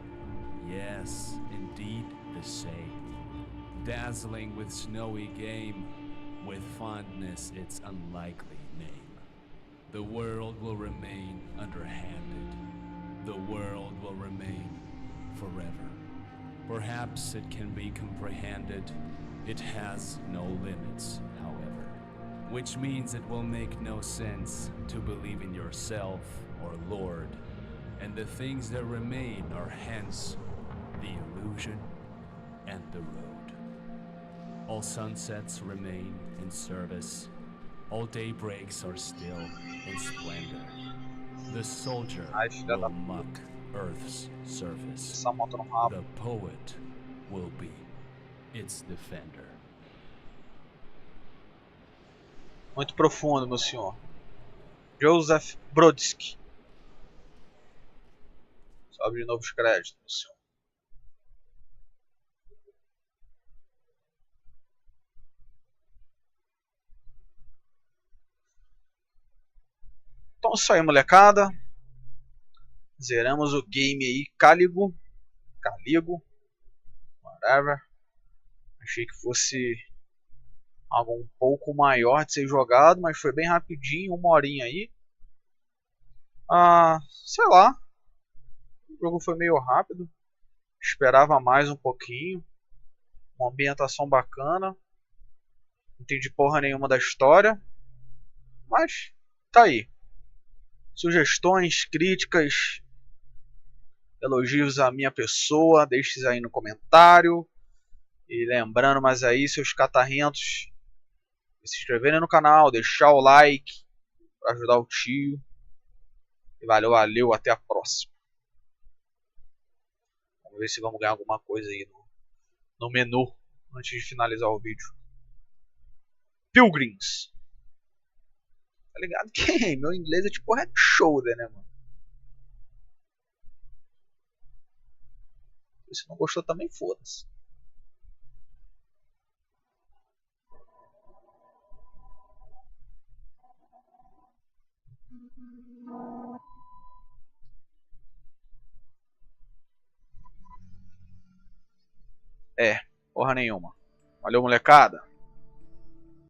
Yes, indeed the same. Dazzling with snowy game, with fondness its unlikely name. The world will remain underhanded. The world will remain forever. Perhaps it can be comprehended. It has no limits, however. Which means it will make no sense to believe in yourself or Lord. And the things that remain are hence the illusion and the road. All sunsets remain in service. All daybreaks are still in splendor. The soldier Ai, filha da will puta. muck Earth's surface. Essa moto no rabo. The poet will be its defender. Muito profundo, meu senhor. Joseph Brodsky. Sobe de novo os créditos, meu senhor. Então é isso aí, molecada. Zeramos o game aí, Caligo, whatever. Achei que fosse algo um pouco maior de ser jogado, mas foi bem rapidinho, 1 horinha aí. Sei lá, o jogo foi meio rápido, esperava mais um pouquinho. Uma ambientação bacana, não entendi porra nenhuma da história, mas tá aí. Sugestões, críticas, elogios à minha pessoa, deixe aí no comentário. E lembrando, mas aí, seus catarrentos, se inscreverem no canal, deixar o like para ajudar o tio. E valeu, até a próxima. Vamos ver se vamos ganhar alguma coisa aí no menu antes de finalizar o vídeo. Pilgrims. Tá ligado que meu inglês é tipo head shoulder, né, mano? Se não gostou também, foda-se. Porra nenhuma. Valeu, molecada.